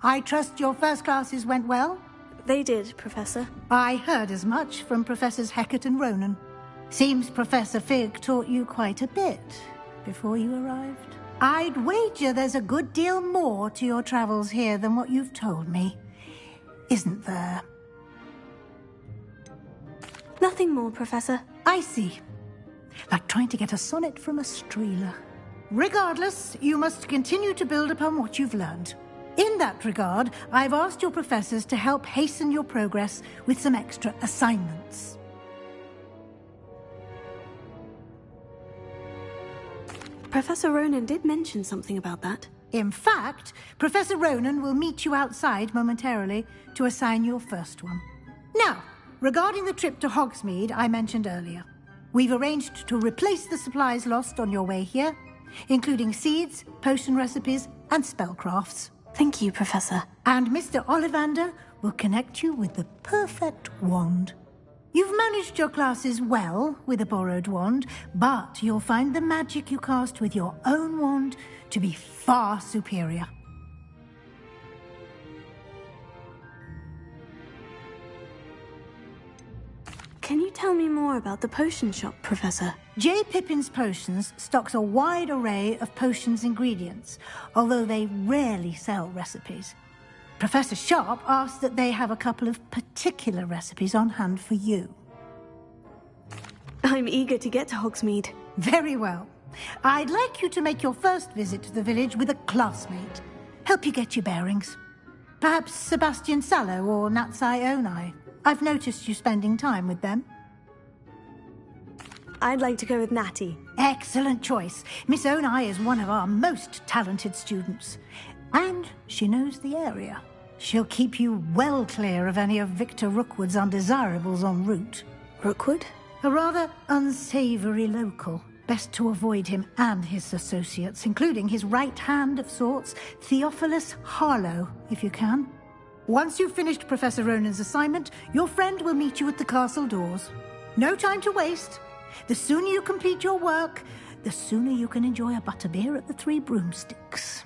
I trust your first classes went well? They did, Professor. I heard as much from Professors Hecat and Ronan. Seems Professor Fig taught you quite a bit before you arrived. I'd wager there's a good deal more to your travels here than what you've told me. Isn't there? Nothing more, Professor. I see. Like trying to get a sonnet from a streeler. Regardless, you must continue to build upon what you've learned. In that regard, I've asked your professors to help hasten your progress with some extra assignments. Professor Ronan did mention something about that. In fact, Professor Ronan will meet you outside momentarily to assign your first one. Now, regarding the trip to Hogsmeade I mentioned earlier, we've arranged to replace the supplies lost on your way here, including seeds, potion recipes, and spellcrafts. Thank you, Professor. And Mr. Ollivander will connect you with the perfect wand. You've managed your classes well with a borrowed wand, but you'll find the magic you cast with your own wand to be far superior. Can you tell me more about the potion shop, Professor? J. Pippin's Potions stocks a wide array of potions ingredients, although they rarely sell recipes. Professor Sharp asked that they have a couple of particular recipes on hand for you. I'm eager to get to Hogsmeade. Very well. I'd like you to make your first visit to the village with a classmate. Help you get your bearings. Perhaps Sebastian Sallow or Natsai Onai. I've noticed you spending time with them. I'd like to go with Natty. Excellent choice. Miss Onai is one of our most talented students. And she knows the area. She'll keep you well clear of any of Victor Rookwood's undesirables en route. Rookwood? A rather unsavory local. Best to avoid him and his associates, including his right hand of sorts, Theophilus Harlow, if you can. Once you've finished Professor Ronan's assignment, your friend will meet you at the castle doors. No time to waste. The sooner you complete your work, the sooner you can enjoy a butterbeer at the Three Broomsticks.